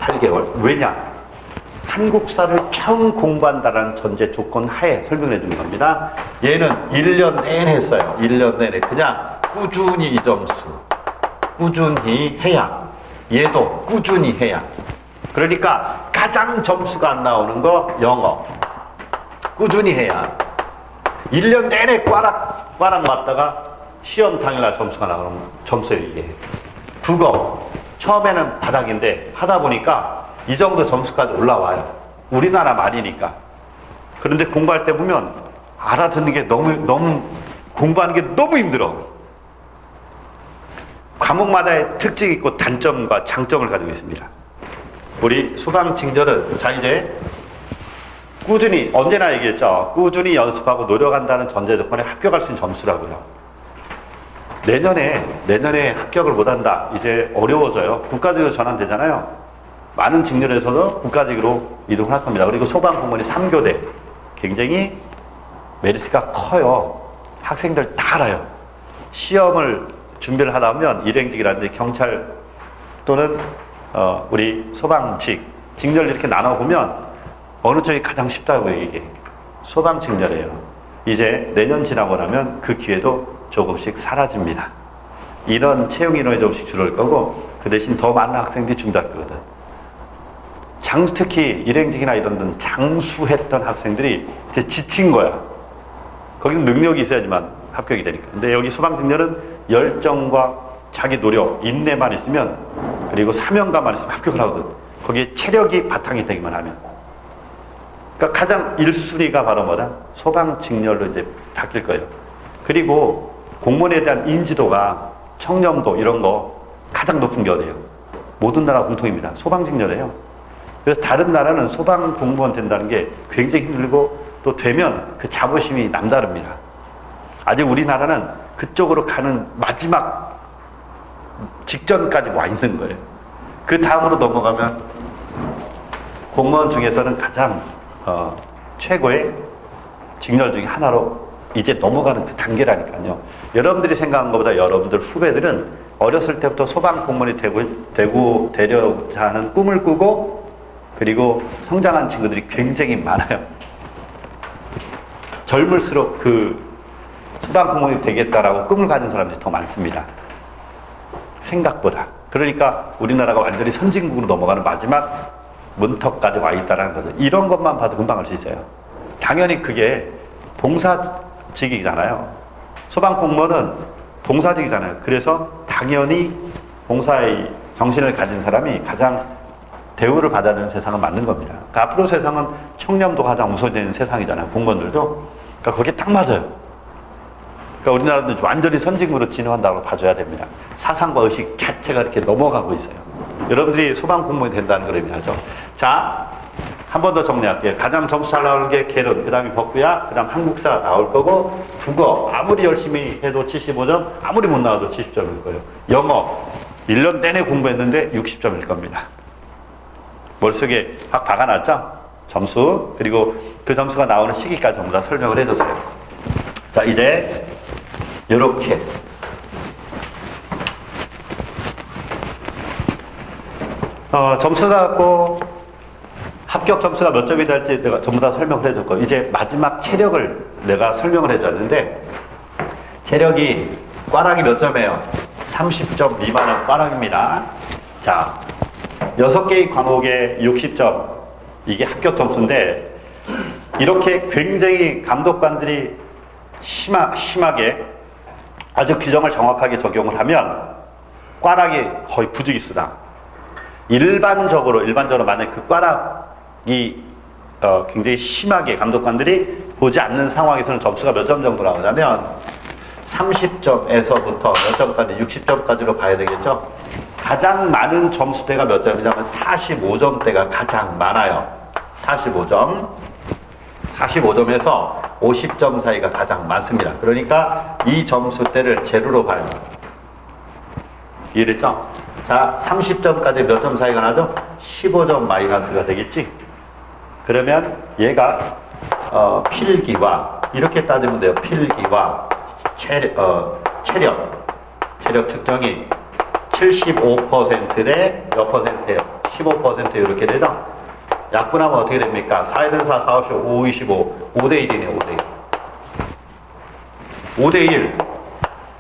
8개월. 왜냐? 한국사를 처음 공부한다는 전제 조건 하에 설명해 주는 겁니다. 얘는 1년 내내 했어요. 1년 내내. 그냥 꾸준히 이 점수. 꾸준히 해야. 얘도 꾸준히 해야. 그러니까 가장 점수가 안 나오는 거 영어. 꾸준히 해야. 1년 내내 꽈락 맞다가 시험 당일날 점수가 나오는 점수예요, 이게. 국어. 처음에는 바닥인데 하다 보니까 이 정도 점수까지 올라와요. 우리나라 말이니까. 그런데 공부할 때 보면 알아듣는 게 너무 공부하는 게 너무 힘들어. 과목마다의 특징이 있고 단점과 장점을 가지고 있습니다. 우리 소방직렬은 자 이제 꾸준히 언제나 얘기했죠. 꾸준히 연습하고 노력한다는 전제 조건에 합격할 수 있는 점수라고요. 내년에 합격을 못한다. 이제 어려워져요. 국가직으로 전환되잖아요. 많은 직렬에서도 국가직으로 이동을 할 겁니다. 그리고 소방공무원이 3교대 굉장히 메리트가 커요. 학생들 다 알아요. 시험을 준비를 하다 보면 일행직이라든지 경찰 또는 우리 소방직 직렬 이렇게 나눠보면 어느 쪽이 가장 쉽다고 얘기해. 소방 직렬이에요. 이제 내년 지나고 나면 그 기회도 조금씩 사라집니다. 인원, 채용 인원이 조금씩 줄을 거고 그 대신 더 많은 학생들이 준비학교거든. 특히 일행직이나 이런 데는 장수했던 학생들이 이제 지친 거야. 거기는 능력이 있어야지만 합격이 되니까. 근데 여기 소방직렬은 열정과 자기 노력, 인내만 있으면 그리고 사명감만 있으면 합격을 하거든. 거기에 체력이 바탕이 되기만 하면. 그러니까 가장 1순위가 바로 뭐다? 소방직렬로 이제 바뀔 거예요. 그리고 공무원에 대한 인지도가 청렴도 이런 거 가장 높은 게 어디예요? 모든 나라 공통입니다. 소방직렬이에요. 그래서 다른 나라는 소방 공무원 된다는 게 굉장히 힘들고 또 되면 그 자부심이 남다릅니다. 아직 우리나라는 그쪽으로 가는 마지막 직전까지 와 있는 거예요. 그 다음으로 넘어가면 공무원 중에서는 가장 최고의 직렬 중에 하나로 이제 넘어가는 그 단계라니까요. 여러분들이 생각한 것보다 여러분들 후배들은 어렸을 때부터 소방 공무원이 되려고 하는 꿈을 꾸고 그리고 성장한 친구들이 굉장히 많아요. 젊을수록 그 소방 공무원이 되겠다라고 꿈을 가진 사람들이 더 많습니다. 생각보다. 그러니까 우리나라가 완전히 선진국으로 넘어가는 마지막 문턱까지 와 있다는 거죠. 이런 것만 봐도 금방 알 수 있어요. 당연히 그게 봉사직이잖아요. 소방 공무원은 봉사직이잖아요. 그래서 당연히 봉사의 정신을 가진 사람이 가장 대우를 받아야 되는 세상은 맞는 겁니다. 그러니까 앞으로 세상은 청렴도 가장 우선되는 세상이잖아요. 공무원들도. 그러니까 거기에 딱 맞아요. 그러니까 우리나라도 완전히 선진국으로 진화한다고 봐줘야 됩니다. 사상과 의식 자체가 이렇게 넘어가고 있어요. 여러분들이 소방 공무원이 된다는 걸 의미하죠. 자, 한 번 더 정리할게요. 가장 점수 잘 나오는 게 계론, 그 다음에 법규야, 그 다음 한국사 나올 거고, 국어, 아무리 열심히 해도 75점, 아무리 못 나와도 70점일 거예요. 영어, 1년 내내 공부했는데 60점일 겁니다. 머릿속에 확 박아놨죠? 점수, 그리고 그 점수가 나오는 시기까지 전부 다 설명을 해줬어요. 자, 이제 요렇게 점수가 갖고 합격 점수가 몇 점이 될지 내가 전부 다 설명을 해줬고, 이제 마지막 체력을 내가 설명을 해줬는데, 체력이 꽈락이 몇 점이에요? 30점 미만은 꽈락입니다. 자, 6개의 과목에 60점, 이게 합격 점수인데, 이렇게 굉장히 감독관들이 심하게 아주 규정을 정확하게 적용을 하면 꽈락이 거의 부득이수다. 일반적으로 만약 그 꽈락이 굉장히 심하게 감독관들이 보지 않는 상황에서는 점수가 몇 점 정도 나오냐면 30점에서부터 몇 점까지 60점까지로 봐야 되겠죠. 가장 많은 점수대가 몇 점이냐면 45점대가 가장 많아요. 45점에서 50점 사이가 가장 많습니다. 그러니까 이 점수대를 제로로 봐요. 이해됐죠? 자, 30점까지 몇 점 사이가 나죠? 15점 마이너스가 되겠지? 그러면 얘가 필기와 이렇게 따지면 돼요. 필기와 체력 측정이 75%대 몇 %예요? 15% 이렇게 되죠? 약분하면 어떻게 됩니까? 4는 4, 4, 5, 25, 5대1이네, 5대1.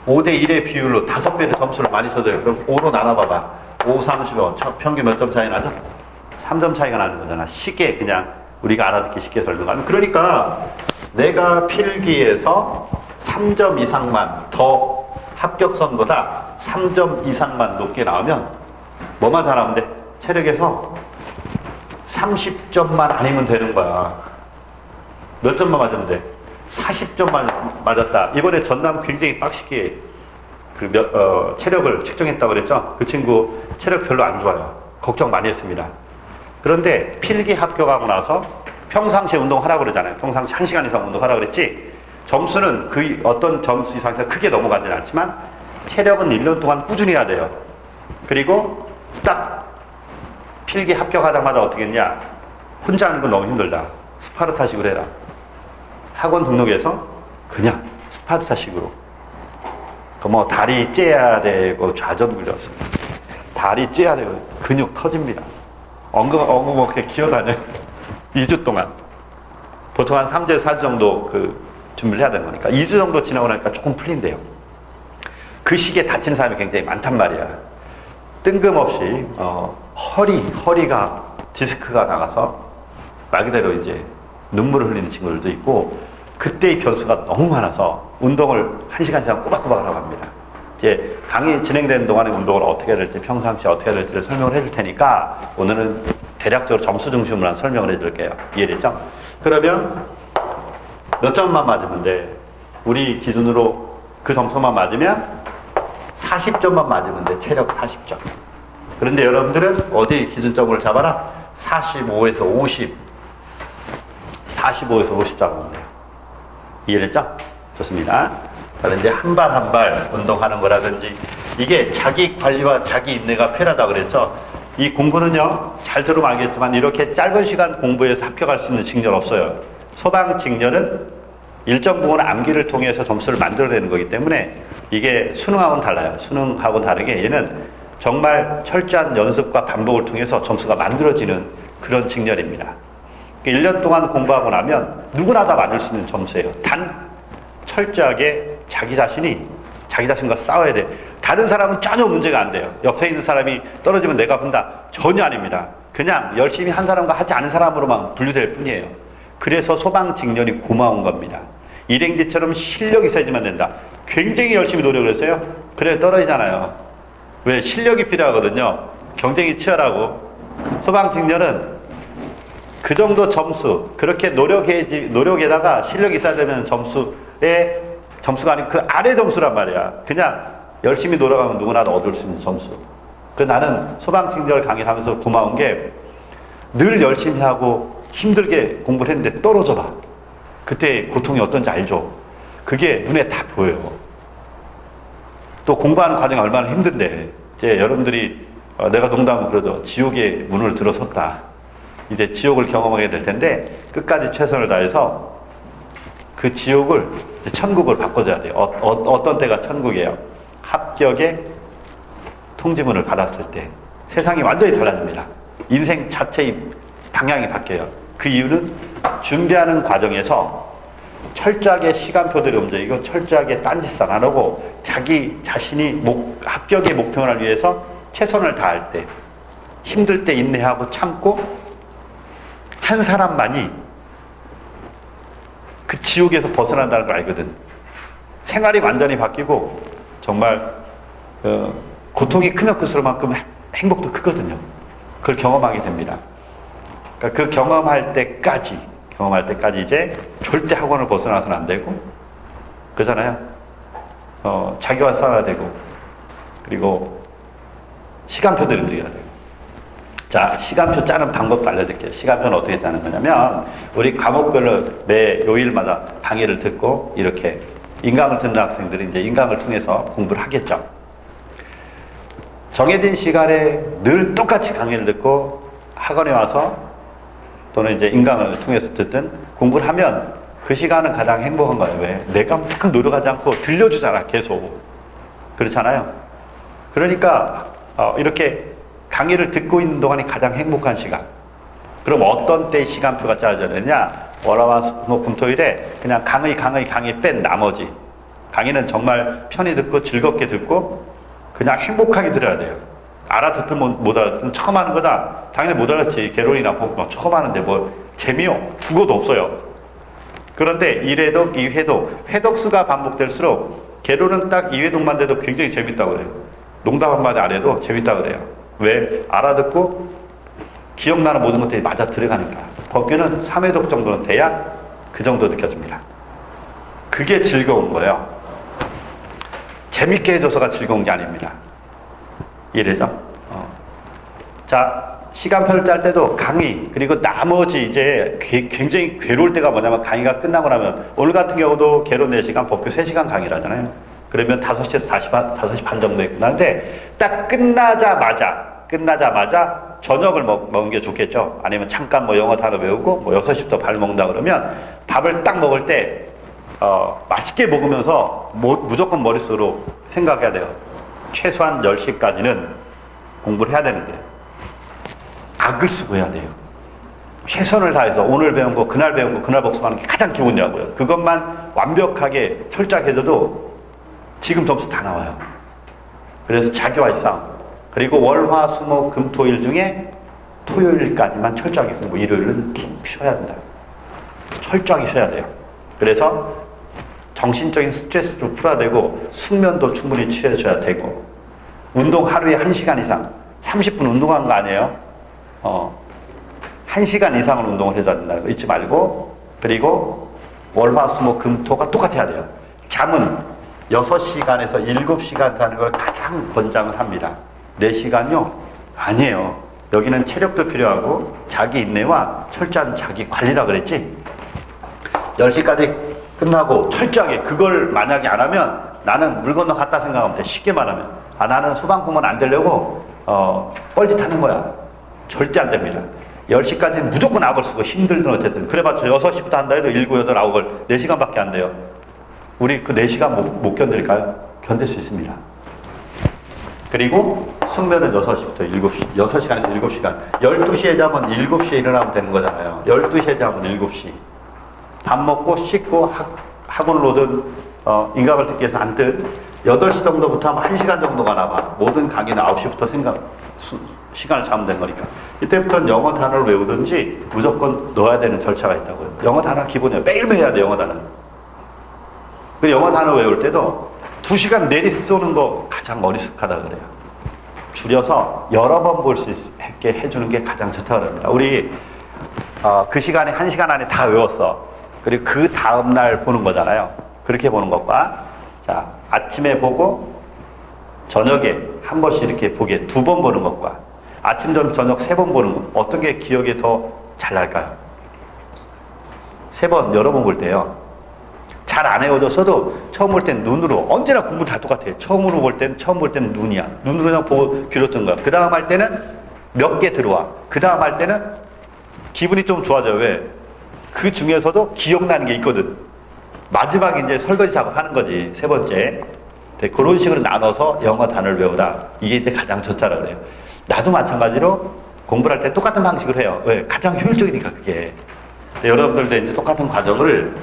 5대1의 비율로 5배의 점수를 많이 쳐줘요. 그럼 5로 나눠봐봐. 5, 35, 평균 몇 점 차이 나죠? 3점 차이가 나는 거잖아. 쉽게 그냥 우리가 알아듣기 쉽게 설명하면. 그러니까 내가 필기에서 3점 이상만 더 합격선보다 3점 이상만 높게 나오면 뭐만 잘하면 돼? 체력에서 30점만 아니면 되는 거야. 몇 점만 맞으면 돼? 40점만 맞았다. 이번에 전남 굉장히 빡시게 체력을 측정했다고 그랬죠? 그 친구 체력 별로 안 좋아요. 걱정 많이 했습니다. 그런데 필기 합격하고 나서 평상시에 운동하라고 그러잖아요. 평상시 1시간 이상 운동하라고 그랬지? 점수는 그 어떤 점수 이상에서 크게 넘어가지는 않지만 체력은 1년 동안 꾸준히 해야 돼요. 그리고 딱 필기 합격하자마자 어떻게 했냐? 혼자 하는 건 너무 힘들다. 스파르타식으로 해라. 학원 등록해서 그냥 스파르타식으로. 뭐 다리 째야 되고 좌전 굴렸어. 다리 째야 되고 근육 터집니다. 엉금엉금 기어다녀. 2주 동안. 보통 한 3주, 4주 정도 준비를 해야 되는 거니까. 2주 정도 지나고 나니까 조금 풀린대요. 그 시기에 다치는 사람이 굉장히 많단 말이야. 뜬금없이 허리가 디스크가 나가서 말 그대로 이제 눈물을 흘리는 친구들도 있고, 그때의 변수가 너무 많아서 운동을 1시간 이상 꼬박꼬박 하라고 합니다. 이제 강의 진행되는 동안에 운동을 어떻게 해야 될지, 평상시에 어떻게 해야 될지를 설명을 해줄 테니까 오늘은 대략적으로 점수 중심으로 한 설명을 해줄게요. 이해됐죠? 그러면 몇 점만 맞으면 돼? 우리 기준으로 그 점수만 맞으면 40점만 맞으면 돼. 체력 40점. 그런데 여러분들은 어디 기준점을 잡아라? 45에서 50. 45에서 50 잡으면 돼요. 이해됐죠? 좋습니다. 자, 이제 한 발 한 발 운동하는 거라든지, 이게 자기 관리와 자기 인내가 필요하다고 그랬죠? 이 공부는요, 잘 들으면 알겠지만 이렇게 짧은 시간 공부해서 합격할 수 있는 직렬 없어요. 소방 직렬은 일정 부분 암기를 통해서 점수를 만들어내는 거기 때문에 이게 수능하고는 달라요. 수능하고는 다르게 얘는 정말 철저한 연습과 반복을 통해서 점수가 만들어지는 그런 직렬입니다. 1년 동안 공부하고 나면 누구나 다 맞을 수 있는 점수예요. 단 철저하게 자기 자신과 싸워야 돼. 다른 사람은 전혀 문제가 안 돼요. 옆에 있는 사람이 떨어지면 내가 본다. 전혀 아닙니다. 그냥 열심히 한 사람과 하지 않은 사람으로만 분류될 뿐이에요. 그래서 소방 직렬이 고마운 겁니다. 일행지처럼 실력이 있어야지만 된다. 굉장히 열심히 노력을 했어요. 그래 떨어지잖아요. 왜? 실력이 필요하거든요. 경쟁이 치열하고. 소방 직렬은 그 정도 점수, 그렇게 노력에다가 실력이 있어야 되는 점수에 점수가 아니고 그 아래 점수란 말이야. 그냥 열심히 놀아가면 누구나 얻을 수 있는 점수. 나는 소방팅절 강의를 하면서 고마운 게 늘 열심히 하고 힘들게 공부를 했는데 떨어져 봐. 그때 고통이 어떤지 알죠? 그게 눈에 다 보여요. 또 공부하는 과정이 얼마나 힘든데, 이제 여러분들이, 내가 농담으로 그러죠. 지옥의 문을 들어섰다. 이제 지옥을 경험하게 될 텐데, 끝까지 최선을 다해서 그 지옥을 이제 천국을 바꿔줘야 돼요. 어떤 때가 천국이에요? 합격의 통지문을 받았을 때 세상이 완전히 달라집니다. 인생 자체의 방향이 바뀌어요. 그 이유는 준비하는 과정에서 철저하게 시간표들이 움직이고 철저하게 딴짓을 안 하고 자기 자신이 합격의 목표를 위해서 최선을 다할 때, 힘들 때 인내하고 참고 한 사람만이 그 지옥에서 벗어난다는 걸 알거든. 생활이 완전히 바뀌고 정말 고통이 크면 클수록만큼 행복도 크거든요. 그걸 경험하게 됩니다. 그러니까 그 경험할 때까지 이제 절대 학원을 벗어나서는 안 되고, 그러잖아요. 자기와 싸워야 되고, 그리고 시간표들을 움직여야 되고. 자, 시간표 짜는 방법도 알려드릴게요. 시간표는 어떻게 짜는 거냐면, 우리 과목별로 매 요일마다 강의를 듣고, 이렇게 인강을 듣는 학생들이 이제 인강을 통해서 공부를 하겠죠. 정해진 시간에 늘 똑같이 강의를 듣고 학원에 와서 또는 이제 인강을 통해서 듣든 공부를 하면 그 시간은 가장 행복한 거예요. 왜? 내가 막 노력하지 않고 들려주잖아, 계속. 그렇잖아요. 그러니까 이렇게 강의를 듣고 있는 동안이 가장 행복한 시간. 그럼 어떤 때 시간표가 짜져야 되냐? 월화와 금토일에 그냥 강의 뺀 나머지 강의는 정말 편히 듣고 즐겁게 듣고 그냥 행복하게 들어야 돼요. 알아듣든 못 알아듣든 처음 하는 거다. 당연히 못 알아듣지. 개론이나 뭐 처음 하는데 뭐 재미요? 죽어도 없어요. 그런데 1회독, 2회독, 회독수가 반복될수록 개론은 딱 2회독만 돼도 굉장히 재밌다고 그래요. 농담 한마디 안 해도 재밌다고 그래요. 왜? 알아듣고 기억나는 모든 것들이 맞아 들어가니까. 법규는 3회독 정도는 돼야 그 정도 느껴집니다. 그게 즐거운 거예요. 재밌게 해줘서가 즐거운 게 아닙니다. 이해되죠? 자, 시간표를 짤 때도 강의, 그리고 나머지 이제 굉장히 괴로울 때가 뭐냐면 강의가 끝나고 나면, 오늘 같은 경우도 개론 4시간, 법규 3시간 강의라잖아요. 그러면 5시에서 5시 반 정도에 끝나는데, 딱 끝나자마자 저녁을 먹는 게 좋겠죠. 아니면 잠깐 뭐 영어 단어 외우고, 뭐 6시부터 밥 먹는다 그러면, 밥을 딱 먹을 때, 맛있게 먹으면서 무조건 머릿속으로 생각해야 돼요. 최소한 10시까지는 공부를 해야 되는데 악을 쓰고 해야 돼요. 최선을 다해서 오늘 배운 거 그날 배운 거 그날 복습하는 게 가장 기본이라고요. 그것만 완벽하게 철저하게 해줘도 지금 점수 다 나와요. 그래서 자기와의 싸움, 그리고 월화수목금토일 중에 토요일까지만 철저하게 공부, 일요일은 푹 쉬어야 된다. 철저하게 쉬어야 돼요. 그래서 정신적인 스트레스도 풀어야 되고 숙면도 충분히 취해줘야 되고, 운동 하루에 1시간 이상, 30분 운동하는 거 아니에요. 1시간 이상은 운동을 해줘야 된다는 거 잊지 말고, 그리고 월화수목금토가 똑같아야 돼요. 잠은 6시간에서 7시간 자는 걸 가장 권장을 합니다. 4시간요? 아니에요. 여기는 체력도 필요하고 자기 인내와 철저한 자기 관리라 그랬지. 10시까지 끝나고 철저하게 그걸 만약에 안 하면 나는 물 건너 갔다 생각하면 돼. 쉽게 말하면 나는 소방공무원 안 되려고 뻘짓하는 거야. 절대 안 됩니다. 10시까지는 무조건 악을 쓰고 힘들든 어쨌든 그래봤자 6시부터 한다 해도 7, 8, 9을 4시간밖에 안 돼요. 우리 그 4시간 못 견딜까요? 견딜 수 있습니다. 그리고 숙면은 6시부터 7시, 6시간에서 7시간. 12시에 자면 7시에 일어나면 되는 거잖아요. 12시에 자면 7시. 밥 먹고 씻고 학원을 오든 인강을 듣기 위해서 앉든 8시 정도부터 하면 1시간 정도가 남아. 모든 강의는 9시부터 시간을 잡으면 되는 거니까. 이때부터는 영어 단어를 외우든지 무조건 넣어야 되는 절차가 있다고요. 영어 단어 기본이에요. 매일매일 해야 돼요, 영어 단어. 그리고 영어 단어 외울 때도 2시간 내리 쏘는 거 가장 어리숙하다 그래요. 줄여서 여러 번 볼 수 있게 해주는 게 가장 좋다고 합니다. 우리 그 시간에 1시간 안에 다 외웠어. 그리고 그 다음날 보는 거잖아요. 그렇게 보는 것과 자 아침에 보고 저녁에 한 번씩 이렇게 보게 2번 보는 것과 아침 저녁 3번 보는 것 어떤 게 기억이 더 잘 날까요? 3번 여러 번 볼 때요. 잘 안 외워졌어도 처음 볼 땐 눈으로 언제나 공부 다 똑같아요. 처음 볼 때는 눈이야. 눈으로 그냥 보고 길었던 거야. 그 다음 할 때는 몇 개 들어와. 그 다음 할 때는 기분이 좀 좋아져요. 왜? 그 중에서도 기억나는 게 있거든. 마지막에 이제 설거지 작업하는 거지. 3번째. 네, 그런 식으로 나눠서 영어 단어를 외우라. 이게 이제 가장 좋다라 그래요. 나도 마찬가지로 공부를 할 때 똑같은 방식으로 해요. 왜? 가장 효율적이니까 그게. 네, 여러분들도 이제 똑같은 과정을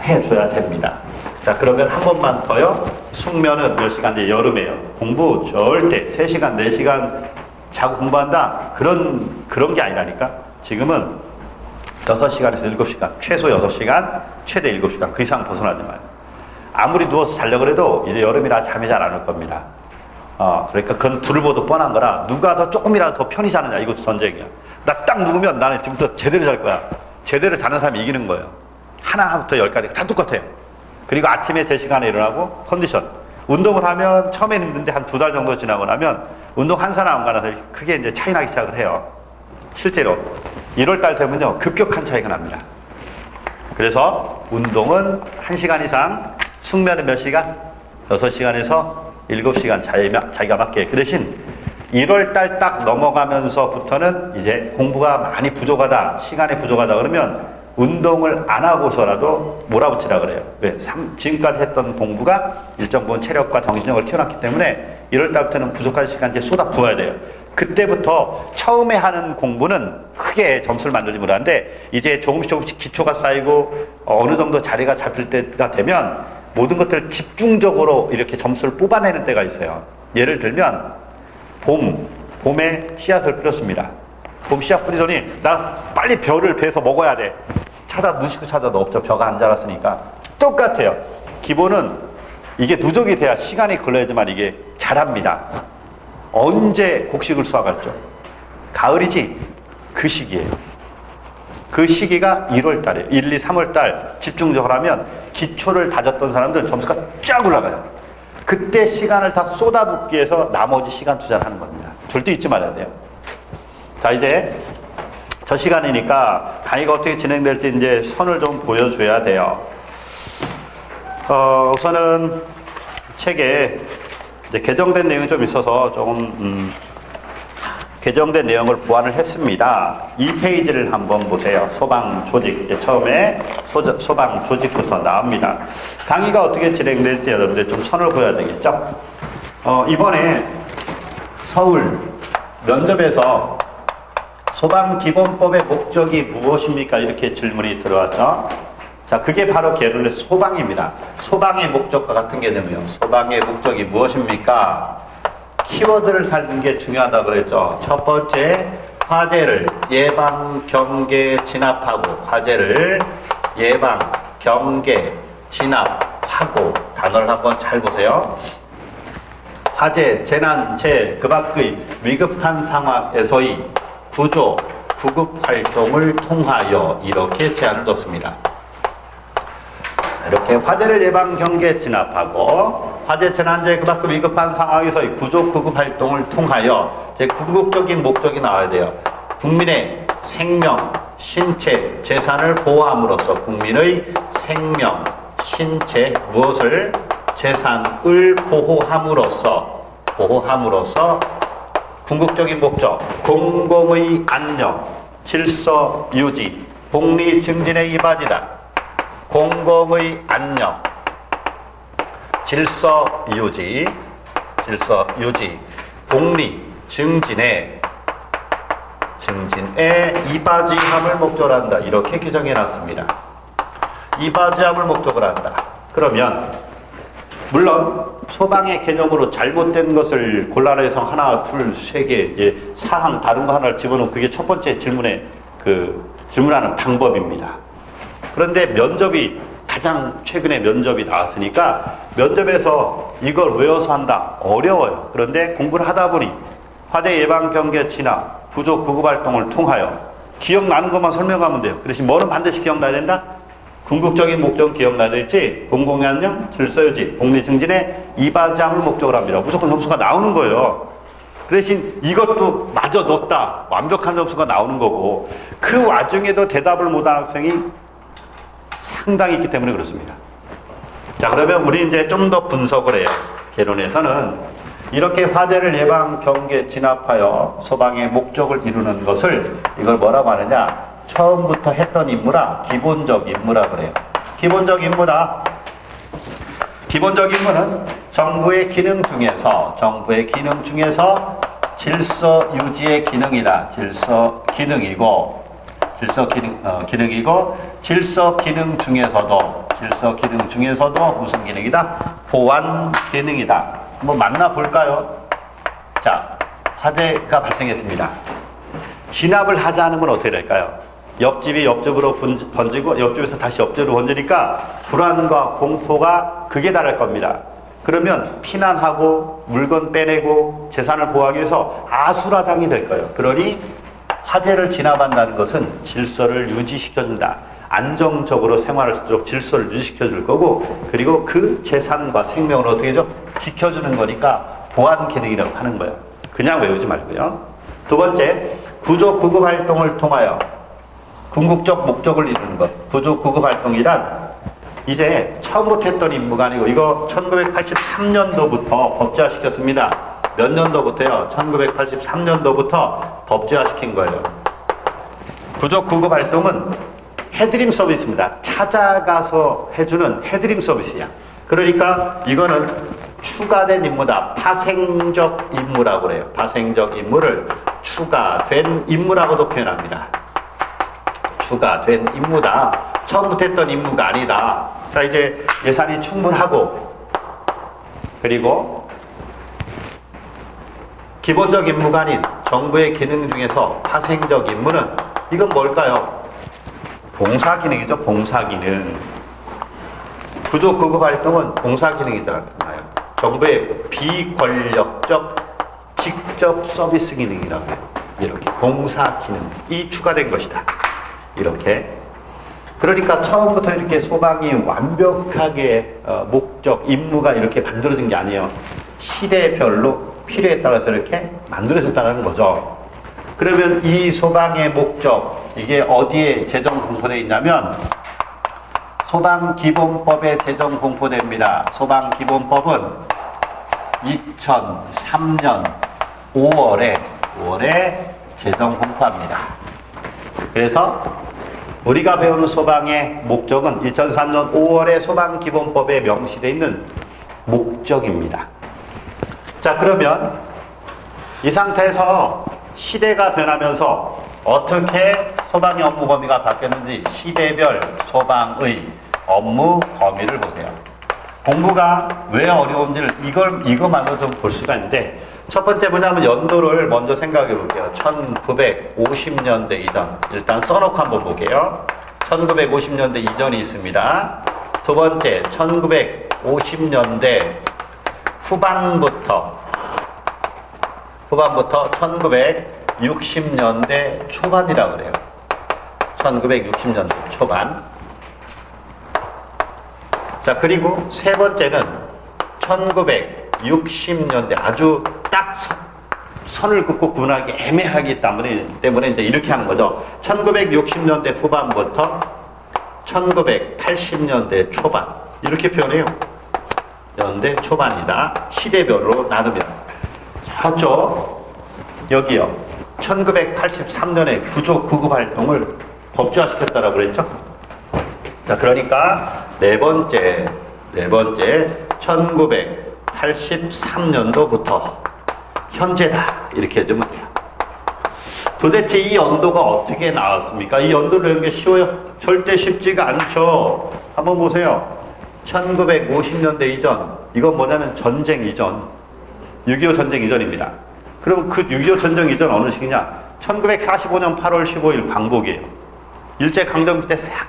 해줘야 됩니다. 자, 그러면 한 번만 더요. 숙면은 몇 시간? 이제 여름에요. 공부 절대 3시간, 4시간 자고 공부한다. 그런 게 아니라니까. 지금은 6시간에서 7시간, 최소 6시간, 최대 7시간, 그 이상 벗어나지 마요. 아무리 누워서 자려고 해도 이제 여름이라 잠이 잘 안 올 겁니다. 그러니까 그건 불을 보도 뻔한 거라 누가 더 조금이라도 더 편히 자느냐 이것도 전쟁이야. 나 딱 누우면 나는 지금부터 제대로 잘 거야. 제대로 자는 사람이 이기는 거예요. 하나부터 10까지 다 똑같아요. 그리고 아침에 제 시간에 일어나고 컨디션. 운동을 하면 처음에는 힘든데 한 2달 정도 지나고 나면 운동 한 사람 안 가나서 크게 이제 차이 나기 시작을 해요. 실제로 1월달 되면요 급격한 차이가 납니다. 그래서 운동은 1시간 이상, 숙면은 몇 시간? 6시간에서 7시간 자기가 맞게. 그 대신 1월달 딱 넘어가면서부터는 이제 공부가 많이 부족하다, 시간이 부족하다 그러면 운동을 안 하고서라도 몰아붙이라 그래요. 왜? 지금까지 했던 공부가 일정 부분 체력과 정신력을 키워놨기 때문에 1월달부터는 부족한 시간 이제 쏟아 부어야 돼요. 그때부터 처음에 하는 공부는 크게 점수를 만들지 못하는데 이제 조금씩 기초가 쌓이고 어느 정도 자리가 잡힐 때가 되면 모든 것들을 집중적으로 이렇게 점수를 뽑아내는 때가 있어요. 예를 들면 봄에 씨앗을 뿌렸습니다. 봄 씨앗 뿌리더니 나 빨리 벼를 베서 먹어야 돼. 눈 씻고 찾아도 없죠. 벼가 안 자랐으니까. 똑같아요. 기본은 이게 누적이 돼야 시간이 걸려야지만 이게 자랍니다. 언제 곡식을 수확할죠? 가을이지? 그 시기예요. 그 시기가 1월 달이에요. 1, 2, 3월 달 집중적으로 하면 기초를 다졌던 사람들은 점수가 쫙 올라가요. 그때 시간을 다 쏟아붓기 위해서 나머지 시간 투자를 하는 겁니다. 절대 잊지 말아야 돼요. 자, 이제 저 시간이니까 강의가 어떻게 진행될지 이제 선을 좀 보여줘야 돼요. 우선은 책에 이제 개정된 내용이 좀 있어서 조금 개정된 내용을 보완을 했습니다. 이 페이지를 한번 보세요. 소방 조직. 이제 처음에 소방 조직부터 나옵니다. 강의가 어떻게 진행될지 여러분들 좀 선을 보여야 되겠죠? 이번에 서울 면접에서 소방기본법의 목적이 무엇입니까? 이렇게 질문이 들어왔죠. 자, 그게 바로 개론의 소방입니다. 소방의 목적과 같은 개념이요. 소방의 목적이 무엇입니까? 키워드를 살리는 게 중요하다고 그랬죠. 첫 번째, 화재를 예방, 경계, 진압하고. 화재를 예방, 경계, 진압하고. 단어를 한번 잘 보세요. 화재, 재난체, 그 밖의 위급한 상황에서의 구조, 구급 활동을 통하여 이렇게 제안을 뒀습니다. 이렇게 화재를 예방, 경계, 진압하고 화재, 재난재, 그 밖의 위급한 상황에서의 구조, 구급 활동을 통하여 제 궁극적인 목적이 나와야 돼요. 국민의 생명, 신체, 재산을 보호함으로써 국민의 생명, 신체, 무엇을? 재산을 보호함으로써 궁극적인 목적, 공공의 안녕, 질서 유지, 복리 증진에 이바지다. 공공의 안녕, 질서 유지, 복리 증진에 이바지함을 목적으로 한다. 이렇게 규정해 놨습니다. 이바지함을 목적으로 한다. 그러면 물론 소방의 개념으로 잘못된 것을 골라내서 하나, 둘, 세 개 사항 다른 거 하나를 집어넣으면 그게 첫 번째 질문에 질문하는 방법입니다. 그런데 면접이 가장 최근에 면접이 나왔으니까 면접에서 이걸 외워서 한다. 어려워요. 그런데 공부를 하다 보니 화재 예방, 경계, 진압, 구조, 구급 활동을 통하여 기억나는 것만 설명하면 돼요. 그 대신 뭐는 반드시 기억나야 된다? 궁극적인 목적 기억나실지 공공안녕, 질서유지, 복리증진에 이바지함을 목적으로 합니다. 무조건 점수가 나오는 거예요. 그 대신 이것도 마저 넣었다. 완벽한 점수가 나오는 거고 그 와중에도 대답을 못한 학생이 상당히 있기 때문에 그렇습니다. 자, 그러면 우리 이제 좀 더 분석을 해요. 개론에서는 이렇게 화재를 예방, 경계, 진압하여 소방의 목적을 이루는 것을 이걸 뭐라고 하느냐? 처음부터 했던 임무라 기본적 임무라 그래요. 기본적 임무다. 기본적 임무는 정부의 기능 중에서 질서 유지의 기능이다. 질서 기능이고 질서 기능 중에서도 무슨 기능이다? 보안 기능이다. 한번 만나볼까요? 자, 화재가 발생했습니다. 진압을 하지 않으면 어떻게 될까요? 옆집이 옆집으로 번지고 옆집에서 다시 옆집으로 번지니까 불안과 공포가 극에 달할 겁니다. 그러면 피난하고 물건 빼내고 재산을 보호하기 위해서 아수라장이 될 거예요. 그러니 화재를 진압한다는 것은 질서를 유지시켜준다. 안정적으로 생활할 수 있도록 질서를 유지시켜줄 거고 그리고 그 재산과 생명을 어떻게 해줘? 지켜주는 거니까 보안 기능이라고 하는 거예요. 그냥 외우지 말고요. 두 번째, 구조 구급 활동을 통하여 궁극적 목적을 이루는 것. 구조 구급 활동이란 이제 처음부터 했던 임무가 아니고 이거 1983년도부터 법제화시켰습니다. 몇 년도부터요? 1983년도부터 법제화시킨 거예요. 구조 구급 활동은 해드림 서비스입니다. 찾아가서 해주는 해드림 서비스야. 그러니까 이거는 추가된 임무다. 파생적 임무라고 그래요. 파생적 임무를 추가된 임무라고도 표현합니다. 추가된 임무다. 처음부터 했던 임무가 아니다. 자, 이제 예산이 충분하고 그리고 기본적 임무가 아닌 정부의 기능 중에서 파생적 임무는 이건 뭘까요? 봉사기능이죠. 봉사기능. 구조 구급 활동은 봉사기능이잖아요. 정부의 비권력적 직접 서비스 기능이라고 해요. 이렇게 봉사기능이 추가된 것이다. 이렇게. 그러니까 처음부터 이렇게 소방이 완벽하게 목적, 임무가 이렇게 만들어진 게 아니에요. 시대별로 필요에 따라서 이렇게 만들어졌다는 거죠. 그러면 이 소방의 목적, 이게 어디에 제정 공포되어 있냐면 소방기본법에 제정 공포됩니다. 소방기본법은 2003년 5월에 제정 공포합니다. 그래서 우리가 배우는 소방의 목적은 2003년 5월에 소방기본법에 명시되어 있는 목적입니다. 자, 그러면 이 상태에서 시대가 변하면서 어떻게 소방의 업무 범위가 바뀌었는지 시대별 소방의 업무 범위를 보세요. 공부가 왜 어려운지를 이거만으로 좀 볼 수가 있는데 첫 번째 뭐냐면 연도를 먼저 생각해 볼게요. 1950년대 이전. 일단 써놓고 한번 볼게요. 1950년대 이전이 있습니다. 두 번째, 1950년대 후반부터 1960년대 초반이라고 그래요. 1960년대 초반. 자, 그리고 세 번째는 1960년대 아주 딱 선을 긋고 구분하기 애매하기 때문에 이제 이렇게 하는 거죠. 1960년대 후반부터 1980년대 초반. 이렇게 표현해요. 연대 초반이다. 시대별로 나누면. 저쪽, 여기요. 1983년에 구조 구급 활동을 법제화시켰다라고 그랬죠? 자, 그러니까 네 번째, 1983년도부터 현재다. 이렇게 해주면 돼요. 도대체 이 연도가 어떻게 나왔습니까? 이 연도를 외우는 게 쉬워요? 절대 쉽지가 않죠. 한번 보세요. 1950년대 이전. 이건 뭐냐면 전쟁 이전. 6.25 전쟁 이전입니다. 그럼 그 6.25 전쟁 이전 어느 시기냐? 1945년 8월 15일 광복이에요. 일제강점기 때 싹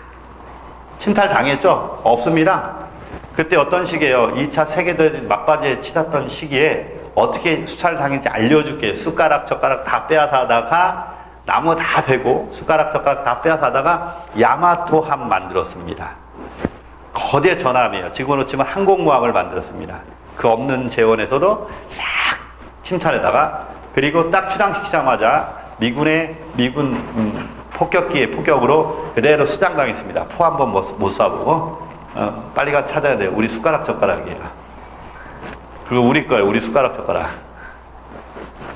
침탈 당했죠? 없습니다. 그때 어떤 시기예요? 2차 세계대전 막바지에 치렀던 시기에 어떻게 수탈 당했는지 알려줄게요. 숟가락 젓가락 다 빼앗아 하다가 나무 다 베고 숟가락 젓가락 다 빼앗아 하다가 야마토함 만들었습니다. 거대 전함이에요. 지금으로 치면 항공모함을 만들었습니다. 그 없는 재원에서도 싹 침탈에다가, 그리고 딱 출항시키자마자 미군 폭격기의 폭격으로 그대로 수장당했습니다. 포 한 번 못 쏴보고 빨리 가 찾아야 돼요. 우리 숟가락 젓가락이에요. 그거 우리 거예요. 우리 숟가락 젓가락.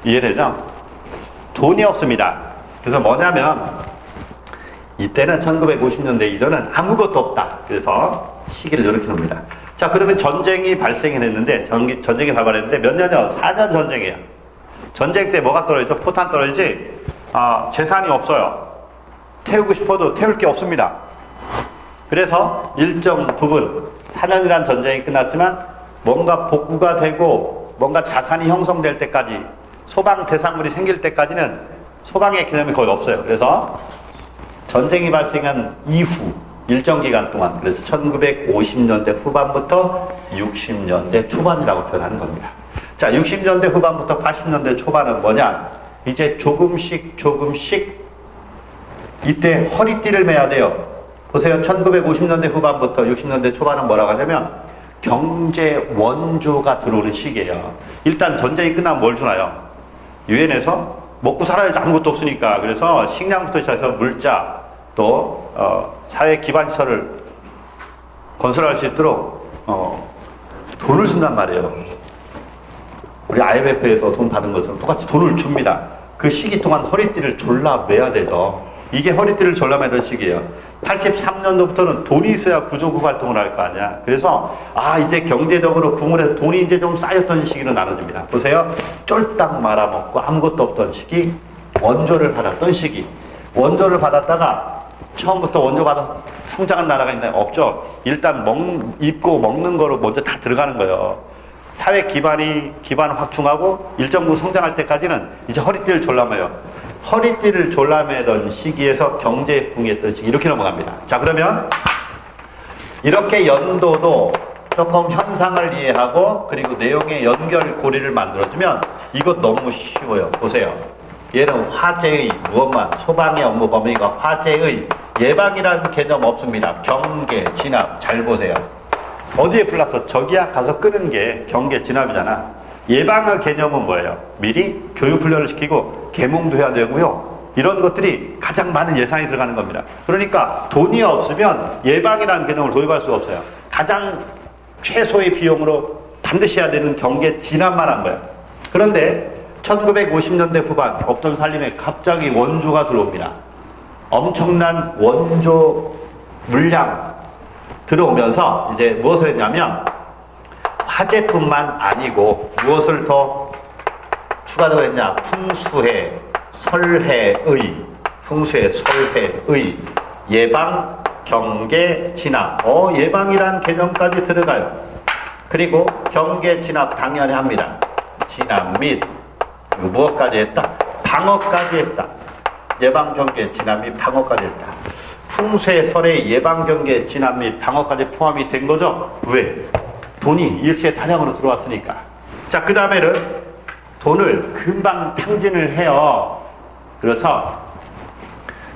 이해되죠? 돈이 없습니다. 그래서 뭐냐면 이때는 1950년대 이전은 아무것도 없다. 그래서 시기를 이렇게 놉니다. 자, 그러면 전쟁이 발생했는데, 전쟁이 발발했는데 몇 년이요? 4년 전쟁이에요. 전쟁 때 뭐가 떨어지죠? 포탄 떨어지지? 재산이 없어요. 태우고 싶어도 태울 게 없습니다. 그래서 일정 부분 4년이란 전쟁이 끝났지만 뭔가 복구가 되고 뭔가 자산이 형성될 때까지, 소방 대상물이 생길 때까지는 소방의 개념이 거의 없어요. 그래서 전쟁이 발생한 이후 일정 기간 동안, 그래서 1950년대 후반부터 60년대 초반이라고 표현하는 겁니다. 자, 60년대 후반부터 80년대 초반은 뭐냐? 이제 조금씩 이때 허리띠를 매야 돼요. 보세요. 1950년대 후반부터 60년대 초반은 뭐라고 하냐면 경제 원조가 들어오는 시기예요. 일단 전쟁이 끝나면 뭘 주나요? 유엔에서 먹고 살아야지, 아무것도 없으니까. 그래서 식량부터 시작해서 물자, 또 사회 기반시설을 건설할 수 있도록 돈을 준단 말이에요. 우리 IMF에서 돈 받은 것처럼 똑같이 돈을 줍니다. 그 시기 동안 허리띠를 졸라 매야 되죠. 이게 허리띠를 졸라 매던 시기예요. 83년도부터는 돈이 있어야 구조국 활동을 할 거 아니야. 그래서 이제 경제적으로 국물에 돈이 이제 좀 쌓였던 시기로 나눠집니다. 보세요. 쫄딱 말아먹고 아무것도 없던 시기, 원조를 받았던 시기. 원조를 받았다가 처음부터 원조 받아서 성장한 나라가 있나요? 없죠. 일단 입고 먹는 거로 먼저 다 들어가는 거예요. 사회 기반 확충하고 일정 부분 성장할 때까지는 이제 허리띠를 졸라매요. 허리띠를 졸라매던 시기에서 경제 붕괴했던 시기, 이렇게 넘어갑니다. 자, 그러면 이렇게 연도도 조금 현상을 이해하고 그리고 내용의 연결고리를 만들어주면 이거 너무 쉬워요. 보세요. 얘는 화재의 무엇만, 소방의 업무 범위가 화재의, 예방이라는 개념 없습니다. 경계, 진압. 잘 보세요. 어디에 불났어? 저기야 가서 끄는 게 경계, 진압이잖아. 예방의 개념은 뭐예요? 미리 교육훈련을 시키고 계몽도 해야 되고요. 이런 것들이 가장 많은 예산이 들어가는 겁니다. 그러니까 돈이 없으면 예방이라는 개념을 도입할 수가 없어요. 가장 최소의 비용으로 반드시 해야 되는 경계, 진압만 한 거예요. 그런데 1950년대 후반 없던 살림에 갑자기 원조가 들어옵니다. 엄청난 원조 물량 들어오면서 이제 무엇을 했냐면 화재뿐만 아니고 무엇을 더 추가적으로 했냐? 풍수해, 설해의 예방, 경계, 진압. 예방이란 개념까지 들어가요. 그리고 경계, 진압 당연히 합니다. 진압 및 무엇까지 했다? 방어까지 했다. 예방, 경계, 진압 및 방어까지 했다. 풍수의 설의 예방, 경계, 진압 및 방어까지 포함이 된 거죠. 왜? 돈이 일시에 다량으로 들어왔으니까. 자, 그 다음에는 돈을 금방 탕진을 해요. 그렇죠?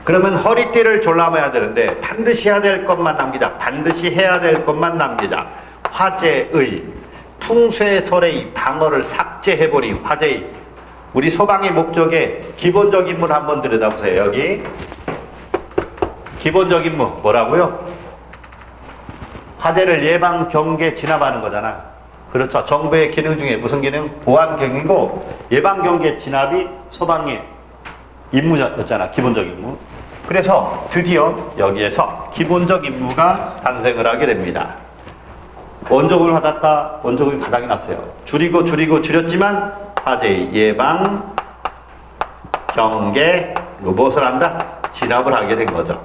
그러면 허리띠를 졸라매야 되는데 반드시 해야 될 것만 남기자. 반드시 해야 될 것만 남기자. 화재의, 풍수의 설의 방어를 삭제해버린 화재의, 우리 소방의 목적의 기본적 임무를 한번 들여다보세요. 여기 기본적 임무 뭐라고요? 화재를 예방, 경계, 진압하는 거잖아. 그렇죠. 정부의 기능 중에 무슨 기능? 보안 기능이고 예방, 경계, 진압이 소방의 임무였잖아. 기본적 임무. 그래서 드디어 여기에서 기본적 임무가 탄생을 하게 됩니다. 원조금을 받았다. 원조금이 바닥이 났어요. 줄였지만 화재 예방, 경계, 무엇을 한다? 진압을 하게 된 거죠.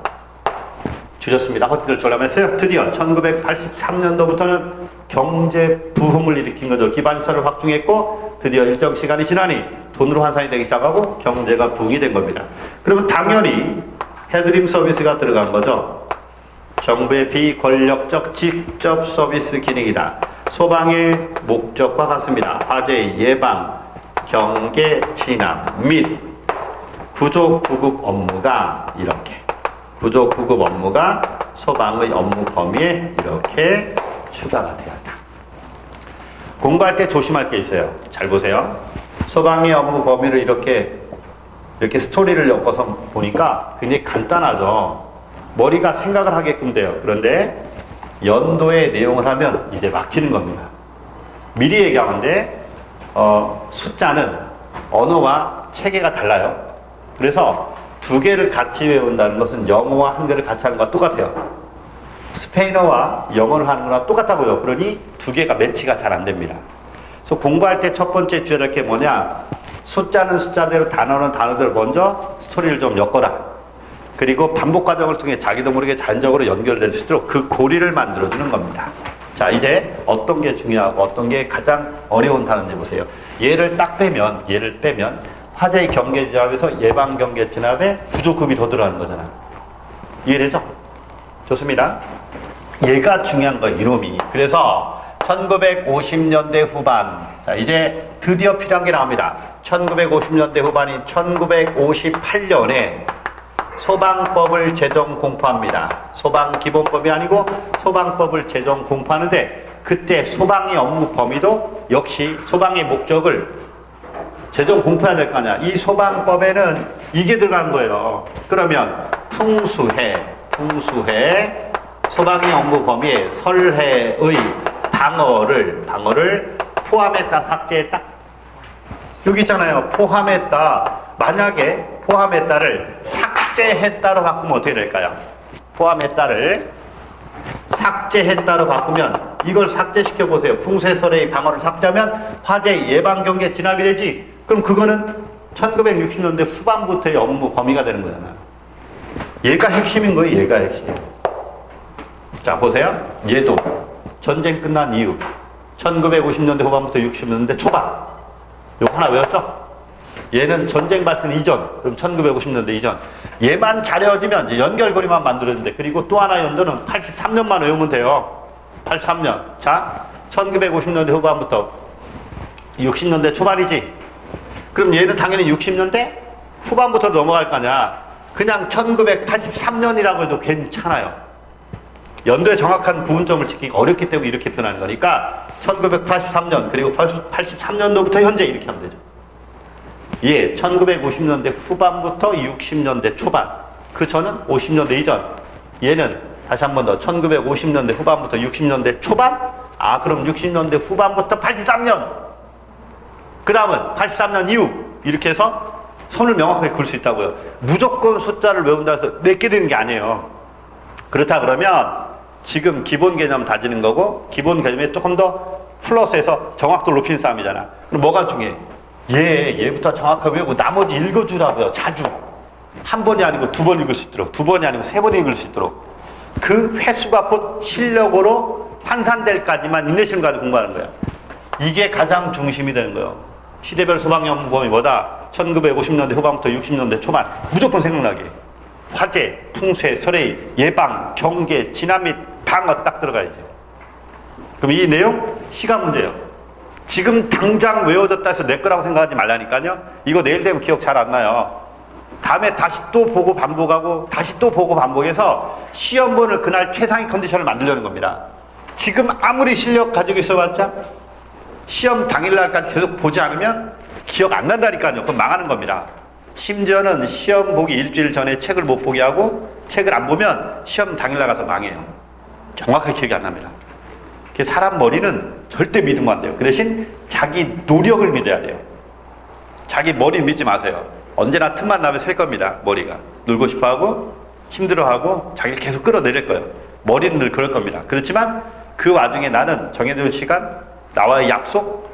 줄였습니다. 허리띠를 졸라맸어요. 드디어 1983년도부터는 경제 부흥을 일으킨 거죠. 기반시설을 확충했고 드디어 일정 시간이 지나니 돈으로 환산이 되기 시작하고 경제가 부흥이 된 겁니다. 그러면 당연히 헤드림 서비스가 들어간 거죠. 정부의 비권력적 직접 서비스 기능이다. 소방의 목적과 같습니다. 화재 예방, 경계, 진압 및 부족 구급 업무가 이렇게 부족 구급 업무가 소방의 업무 범위에 이렇게 추가가 되었다. 공부할 때 조심할 게 있어요. 잘 보세요. 소방의 업무 범위를 이렇게 스토리를 엮어서 보니까 굉장히 간단하죠. 머리가 생각을 하게끔 돼요. 그런데 연도의 내용을 하면 이제 막히는 겁니다. 미리 얘기하는데 숫자는 언어와 체계가 달라요. 그래서 두 개를 같이 외운다는 것은 영어와 한글을 같이 하는 것과 똑같아요. 스페인어와 영어를 하는 거랑 똑같다고요. 그러니 두 개가 매치가 잘 안 됩니다. 그래서 공부할 때 첫 번째 주의할 게 뭐냐? 숫자는 숫자대로, 단어는 단어대로 먼저 스토리를 좀 엮어라. 그리고 반복 과정을 통해 자기도 모르게 자연적으로 연결될 수 있도록 그 고리를 만들어주는 겁니다. 자, 이제 어떤 게 중요하고 어떤 게 가장 어려운 단어인지 보세요. 얘를 빼면 화재의 경계 진압에서 예방 경계 진압에 부족급이 더 들어가는 거잖아. 이해되죠? 좋습니다. 얘가 중요한 거예요, 이놈이. 그래서 1950년대 후반, 자, 이제 드디어 필요한 게 나옵니다. 1950년대 후반인 1958년에 소방법을 제정 공포합니다. 소방기본법이 아니고 소방법을 제정 공포하는데, 그때 소방의 업무 범위도 역시 소방의 목적을 제정 공포해야 될 거 아니야. 이 소방법에는 이게 들어가는 거예요. 그러면 풍수해, 소방의 업무 범위에 설해의 방어를 포함했다, 삭제했다. 여기 있잖아요. 포함했다. 만약에 포함했다를 삭제했다로 바꾸면 어떻게 될까요? 포함했다를 삭제했다로 바꾸면 이걸 삭제시켜 보세요. 풍수해 설해의 방어를 삭제하면 화재 예방 경계 진압이 되지. 그럼 그거는 1960년대 후반부터의 업무 범위가 되는 거잖아요. 얘가 핵심인 거예요. 얘가 핵심. 자, 보세요. 얘도 전쟁 끝난 이후 1950년대 후반부터 60년대 초반. 요거 하나 외웠죠? 얘는 전쟁 발생 이전, 그럼 1950년대 이전. 얘만 잘해지면 이제 연결고리만 만들어진대. 그리고 또 하나 연도는 83년만 외우면 돼요. 83년. 자, 1950년대 후반부터 60년대 초반이지. 그럼 얘는 당연히 60년대 후반부터 넘어갈 거 아니야. 그냥 1983년이라고 해도 괜찮아요. 연도의 정확한 구분점을 지키기 어렵기 때문에 이렇게 표현하는 거니까 1983년 그리고 83년도부터 현재 이렇게 하면 되죠. 예, 1950년대 후반부터 60년대 초반. 그 전은 50년대 이전. 얘는 다시 한 번 더 1950년대 후반부터 60년대 초반. 아, 그럼 60년대 후반부터 83년. 그 다음은 83년 이후. 이렇게 해서 선을 명확하게 그을 수 있다고요. 무조건 숫자를 외운다 해서 내게 되는 게 아니에요. 그렇다 그러면 지금 기본 개념 다지는 거고, 기본 개념에 조금 더 플러스해서 정확도를 높이는 싸움이잖아. 그럼 뭐가 중요해? 얘부터 정확하게 외우고 나머지 읽어주라고요. 자주. 한 번이 아니고 두 번 읽을 수 있도록, 두 번이 아니고 세 번 읽을 수 있도록. 그 횟수가 곧 실력으로 환산될까지만 인내심을 가지고 공부하는 거야. 이게 가장 중심이 되는 거예요. 시대별 소방의 업무 범위 뭐다? 1950년대 후반부터 60년대 초반. 무조건 생각나게. 화재, 풍수해, 설해, 예방, 경계, 진압 및 방어 딱 들어가야죠. 그럼 이 내용 시간 문제예요. 지금 당장 외워졌다 해서 내 거라고 생각하지 말라니까요. 이거 내일 되면 기억 잘 안 나요. 다음에 다시 또 보고 반복하고 다시 또 보고 반복해서 시험본을 그날 최상의 컨디션을 만들려는 겁니다. 지금 아무리 실력 가지고 있어봤자 시험 당일날까지 계속 보지 않으면 기억 안 난다니까요. 그럼 망하는 겁니다. 심지어는 시험 보기 일주일 전에 책을 못 보게 하고 책을 안 보면 시험 당일날 가서 망해요. 정확하게 기억이 안 납니다. 사람 머리는 절대 믿으면 안 돼요. 그 대신 자기 노력을 믿어야 돼요. 자기 머리 믿지 마세요. 언제나 틈만 나면 셀 겁니다. 머리가. 놀고 싶어하고 힘들어하고 자기를 계속 끌어내릴 거예요. 머리는 늘 그럴 겁니다. 그렇지만 그 와중에 나는 정해둔 시간, 나와의 약속,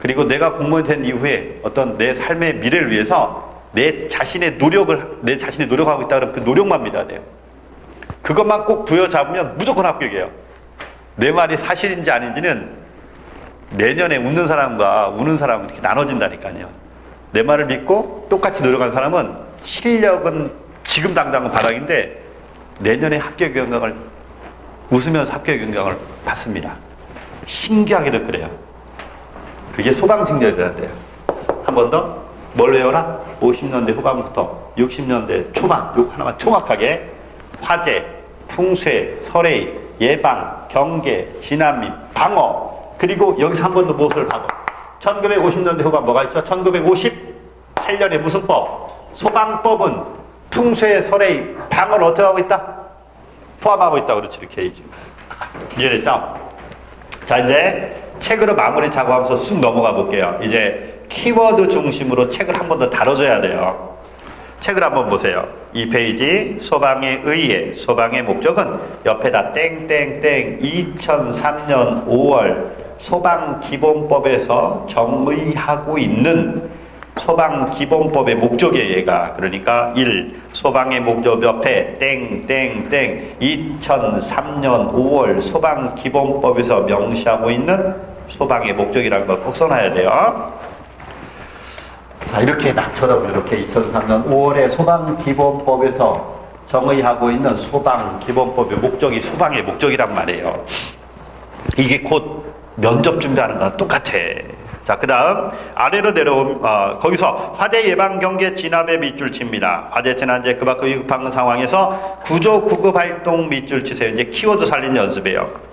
그리고 내가 공무원이 된 이후에 어떤 내 삶의 미래를 위해서 내 자신이 노력하고 있다 그러면 그 노력만 믿어야 돼요. 그것만 꼭 부여잡으면 무조건 합격이에요. 내 말이 사실인지 아닌지는 내년에 웃는 사람과 우는 사람은 이렇게 나눠진다니까요. 내 말을 믿고 똑같이 노력한 사람은 실력은 지금 당장은 바닥인데 내년에 합격 영광을 웃으면서 합격 영광을 받습니다. 신기하게도 그래요. 그게 소방직렬이라야 돼요. 한 번 더. 뭘 외워라? 50년대 후반부터 60년대 초반, 요 하나만 정확하게 화재, 풍쇠, 설해, 예방, 경계, 진압 및 방어. 그리고 여기서 한 번 더 무엇을 하고 1950년대 후반 뭐가 있죠? 1958년에 무슨 법? 소방법은 풍쇠, 설해, 방어를 어떻게 하고 있다? 포함하고 있다. 그렇지, 이렇게 얘기죠. 이해됐죠? 자, 이제 책으로 마무리 작업하면서 쑥 넘어가 볼게요. 이제 키워드 중심으로 책을 한 번 더 다뤄줘야 돼요. 책을 한번 보세요. 이 페이지 소방에 의해 소방의 목적은 옆에다 땡땡땡 2003년 5월 소방기본법에서 정의하고 있는 소방기본법의 목적이에요. 얘가 그러니까 1. 소방의 목적 옆에 땡땡땡 2003년 5월 소방기본법에서 명시하고 있는 소방의 목적이라는 걸 꼭 써놔야 돼요. 자, 이렇게 나처럼 이렇게 2003년 5월에 소방기본법에서 정의하고 있는 소방기본법의 목적이 소방의 목적이란 말이에요. 이게 곧 면접 준비하는 거랑 똑같아. 자, 그 다음 아래로 거기서 화재 예방 경계 진압의 밑줄 칩니다. 화재 재난재 그 밖의 위급한 상황에서 구조 구급 활동 밑줄 치세요. 이제 키워드 살린 연습이에요.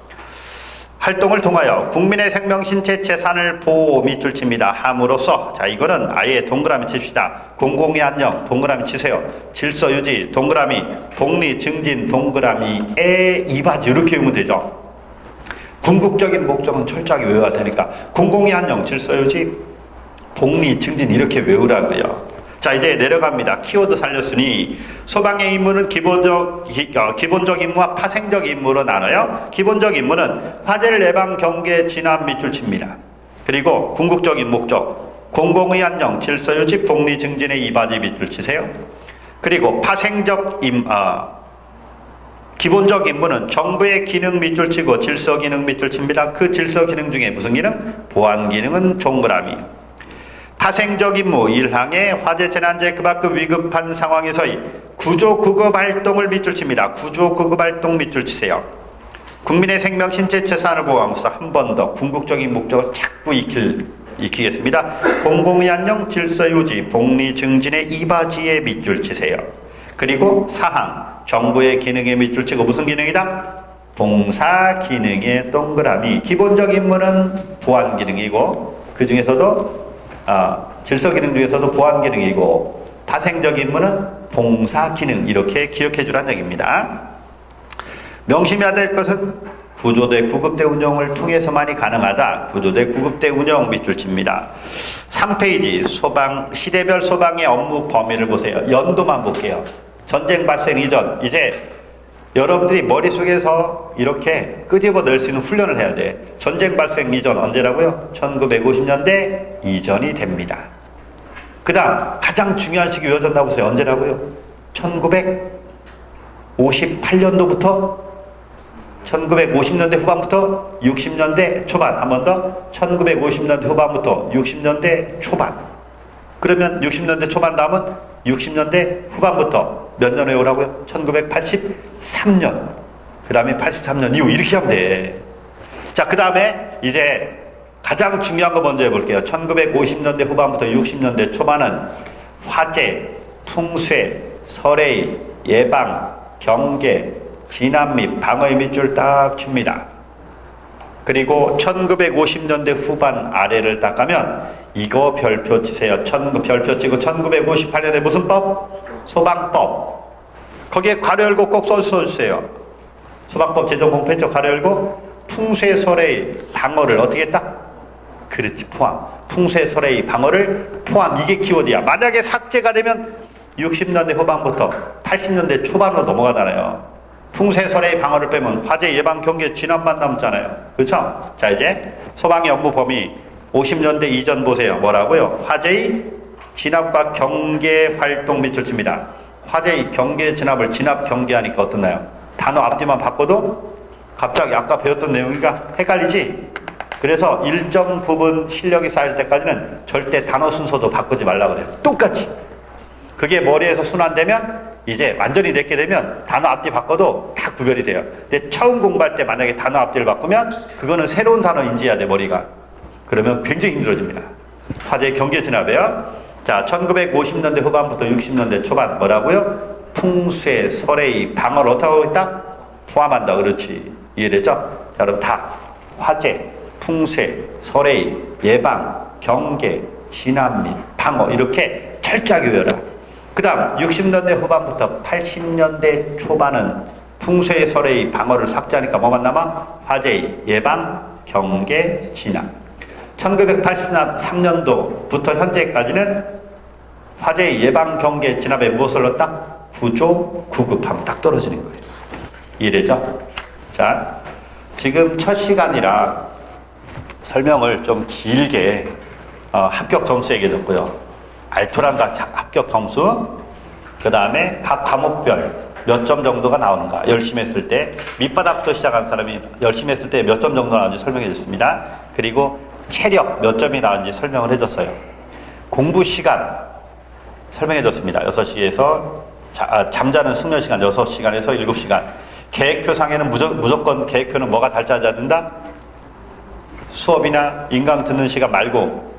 활동을 통하여 국민의 생명, 신체, 재산을 보호 밑줄 칩니다. 함으로써 자 이거는 아예 동그라미 칩시다. 공공의 안녕 동그라미 치세요. 질서 유지 동그라미, 복리 증진 동그라미에 이바지 이렇게 외우면 되죠. 궁극적인 목적은 철저하게 외워야 되니까 공공의 안녕, 질서 유지, 복리 증진 이렇게 외우라고요. 자 이제 내려갑니다. 키워드 살렸으니 소방의 임무는 기본적 임무와 파생적 임무로 나눠요. 기본적 임무는 화재를 예방, 경계, 진압 밑줄 칩니다. 그리고 궁극적인 목적 공공의 안녕, 질서 유지, 복리 증진의 이바지 밑줄 치세요. 그리고 기본적 임무는 정부의 기능 밑줄 치고 질서 기능 밑줄 칩니다. 그 질서 기능 중에 무슨 기능? 보안 기능은 동그라미. 파생적 임무 1항에 화재 재난재 그 밖의 위급한 상황에서의 구조 구급 활동을 밑줄 칩니다. 구조 구급 활동 밑줄 치세요. 국민의 생명, 신체, 재산을 보호하면서 한 번 더 궁극적인 목적을 자꾸 익히겠습니다. 공공의 안녕, 질서 유지, 복리 증진의 이바지에 밑줄 치세요. 그리고 4항 정부의 기능에 밑줄 치고 무슨 기능이다? 봉사 기능의 동그라미. 기본적 임무는 보안 기능이고 그 중에서도 질서 기능 중에서도 보안 기능이고 파생적 임무는 봉사 기능 이렇게 기억해 주라는 얘기입니다. 명심해야 될 것은 구조대 구급대 운영을 통해서만이 가능하다. 구조대 구급대 운영 밑줄 칩니다. 3페이지 시대별 소방의 업무 범위를 보세요. 연도만 볼게요. 전쟁 발생 이전 이제 여러분들이 머릿속에서 이렇게 끄집어 낼 수 있는 훈련을 해야 돼. 전쟁 발생 이전 언제라고요? 1950년대 이전이 됩니다. 그 다음 가장 중요한 시기 이어졌나 보세요. 언제라고요? 1958년도부터 1950년대 후반부터 60년대 초반. 한 번 더 1950년대 후반부터 60년대 초반. 그러면 60년대 초반 다음은 60년대 후반부터 몇 년 외우라고요? 1983년. 그 다음에 83년 이후 이렇게 하면 돼. 자, 그 다음에 이제 가장 중요한 거 먼저 해볼게요. 1950년대 후반부터 60년대 초반은 화재, 풍쇠, 설해, 예방, 경계, 진압 및 방어의 밑줄 딱 칩니다. 그리고 1950년대 후반 아래를 딱 가면 이거 별표 치세요. 별표 치고 1958년에 무슨 법? 소방법. 거기에 괄호 열고 꼭 써주세요. 소방법 제정 홈페이지 괄호 열고 풍쇠, 설해, 방어를 어떻게 했다? 그렇지, 포함. 풍쇠, 설해, 방어를 포함. 이게 키워드야. 만약에 삭제가 되면 60년대 후반부터 80년대 초반으로 넘어가잖아요. 풍쇠, 설해, 방어를 빼면 화재, 예방, 경계, 진압만 남잖아요. 그렇죠? 자, 이제 소방의 업무 범위 50년대 이전 보세요. 뭐라고요? 화재의 진압과 경계 활동 밑줄 칩니다. 화재의 경계 진압을 진압 경계하니까 어떻나요? 단어 앞뒤만 바꿔도 갑자기 아까 배웠던 내용이니까 헷갈리지? 그래서 일정 부분 실력이 쌓일 때까지는 절대 단어 순서도 바꾸지 말라고 그래요. 똑같이. 그게 머리에서 순환되면 이제 완전히 내게 되면 단어 앞뒤 바꿔도 다 구별이 돼요. 근데 처음 공부할 때 만약에 단어 앞뒤를 바꾸면 그거는 새로운 단어 인지해야 돼, 머리가. 그러면 굉장히 힘들어집니다. 화재 경계 진압이에요. 자, 1950년대 후반부터 60년대 초반 뭐라고요? 풍쇠, 설의, 방어를 어떻게 하고 있다? 포함한다. 그렇지. 이해됐죠? 자, 그럼 다 화재, 풍쇠, 설의, 예방, 경계, 진압 및 방어 이렇게 철저하게 외워라. 그 다음 60년대 후반부터 80년대 초반은 풍쇠, 설의, 방어를 삭제하니까 뭐만 남아? 화재, 예방, 경계, 진압. 1983년도부터 현재까지는 화재, 예방, 경계, 진압에 무엇을 넣었다? 구조, 구급하면 딱 떨어지는 거예요. 이해되죠? 자, 지금 첫 시간이라 설명을 좀 길게 합격 점수 얘기해줬고요. 알토란과 합격 점수, 그 다음에 각 과목별 몇 점 정도가 나오는가, 열심히 했을 때, 밑바닥부터 시작한 사람이 열심히 했을 때 몇 점 정도 나오는지 설명해 줬습니다. 그리고 체력 몇 점이 나오는지 설명을 해줬어요. 공부 시간 설명해 줬습니다. 6시에서 잠자는 숙면 시간 6시간에서 7시간. 계획표상에는 무조건 계획표는 뭐가 잘 짜져야 된다? 수업이나 인강 듣는 시간 말고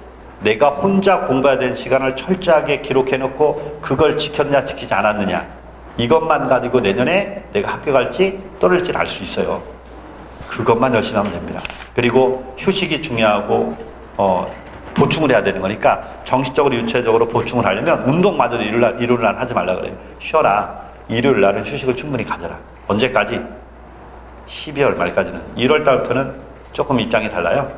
내가 혼자 공부해야 되는 시간을 철저하게 기록해 놓고 그걸 지켰냐 지키지 않았느냐, 이것만 가지고 내년에 내가 합격할지 떨어질지 알 수 있어요. 그것만 열심히 하면 됩니다. 그리고 휴식이 중요하고 보충을 해야 되는 거니까 정신적으로 유체적으로 보충을 하려면 운동마저도 일요일 날 하지 말라 그래요. 쉬어라. 일요일 날은 휴식을 충분히 가져라. 언제까지? 12월 말까지는. 1월 달부터는 조금 입장이 달라요.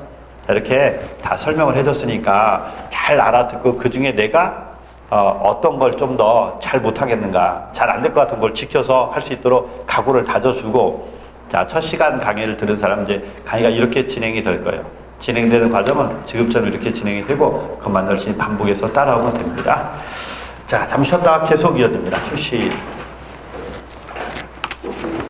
이렇게 다 설명을 해줬으니까 잘 알아듣고 그 중에 내가 어떤 걸 좀 더 잘 못하겠는가, 잘 안 될 것 같은 걸 지켜서 할 수 있도록 각오를 다져주고, 자, 첫 시간 강의를 들은 사람 이제 강의가 이렇게 진행이 될 거예요. 진행되는 과정은 지금처럼 이렇게 진행이 되고 그것만 열심히 반복해서 따라오면 됩니다. 자, 잠시 쉬었다가 계속 이어집니다. 휴식.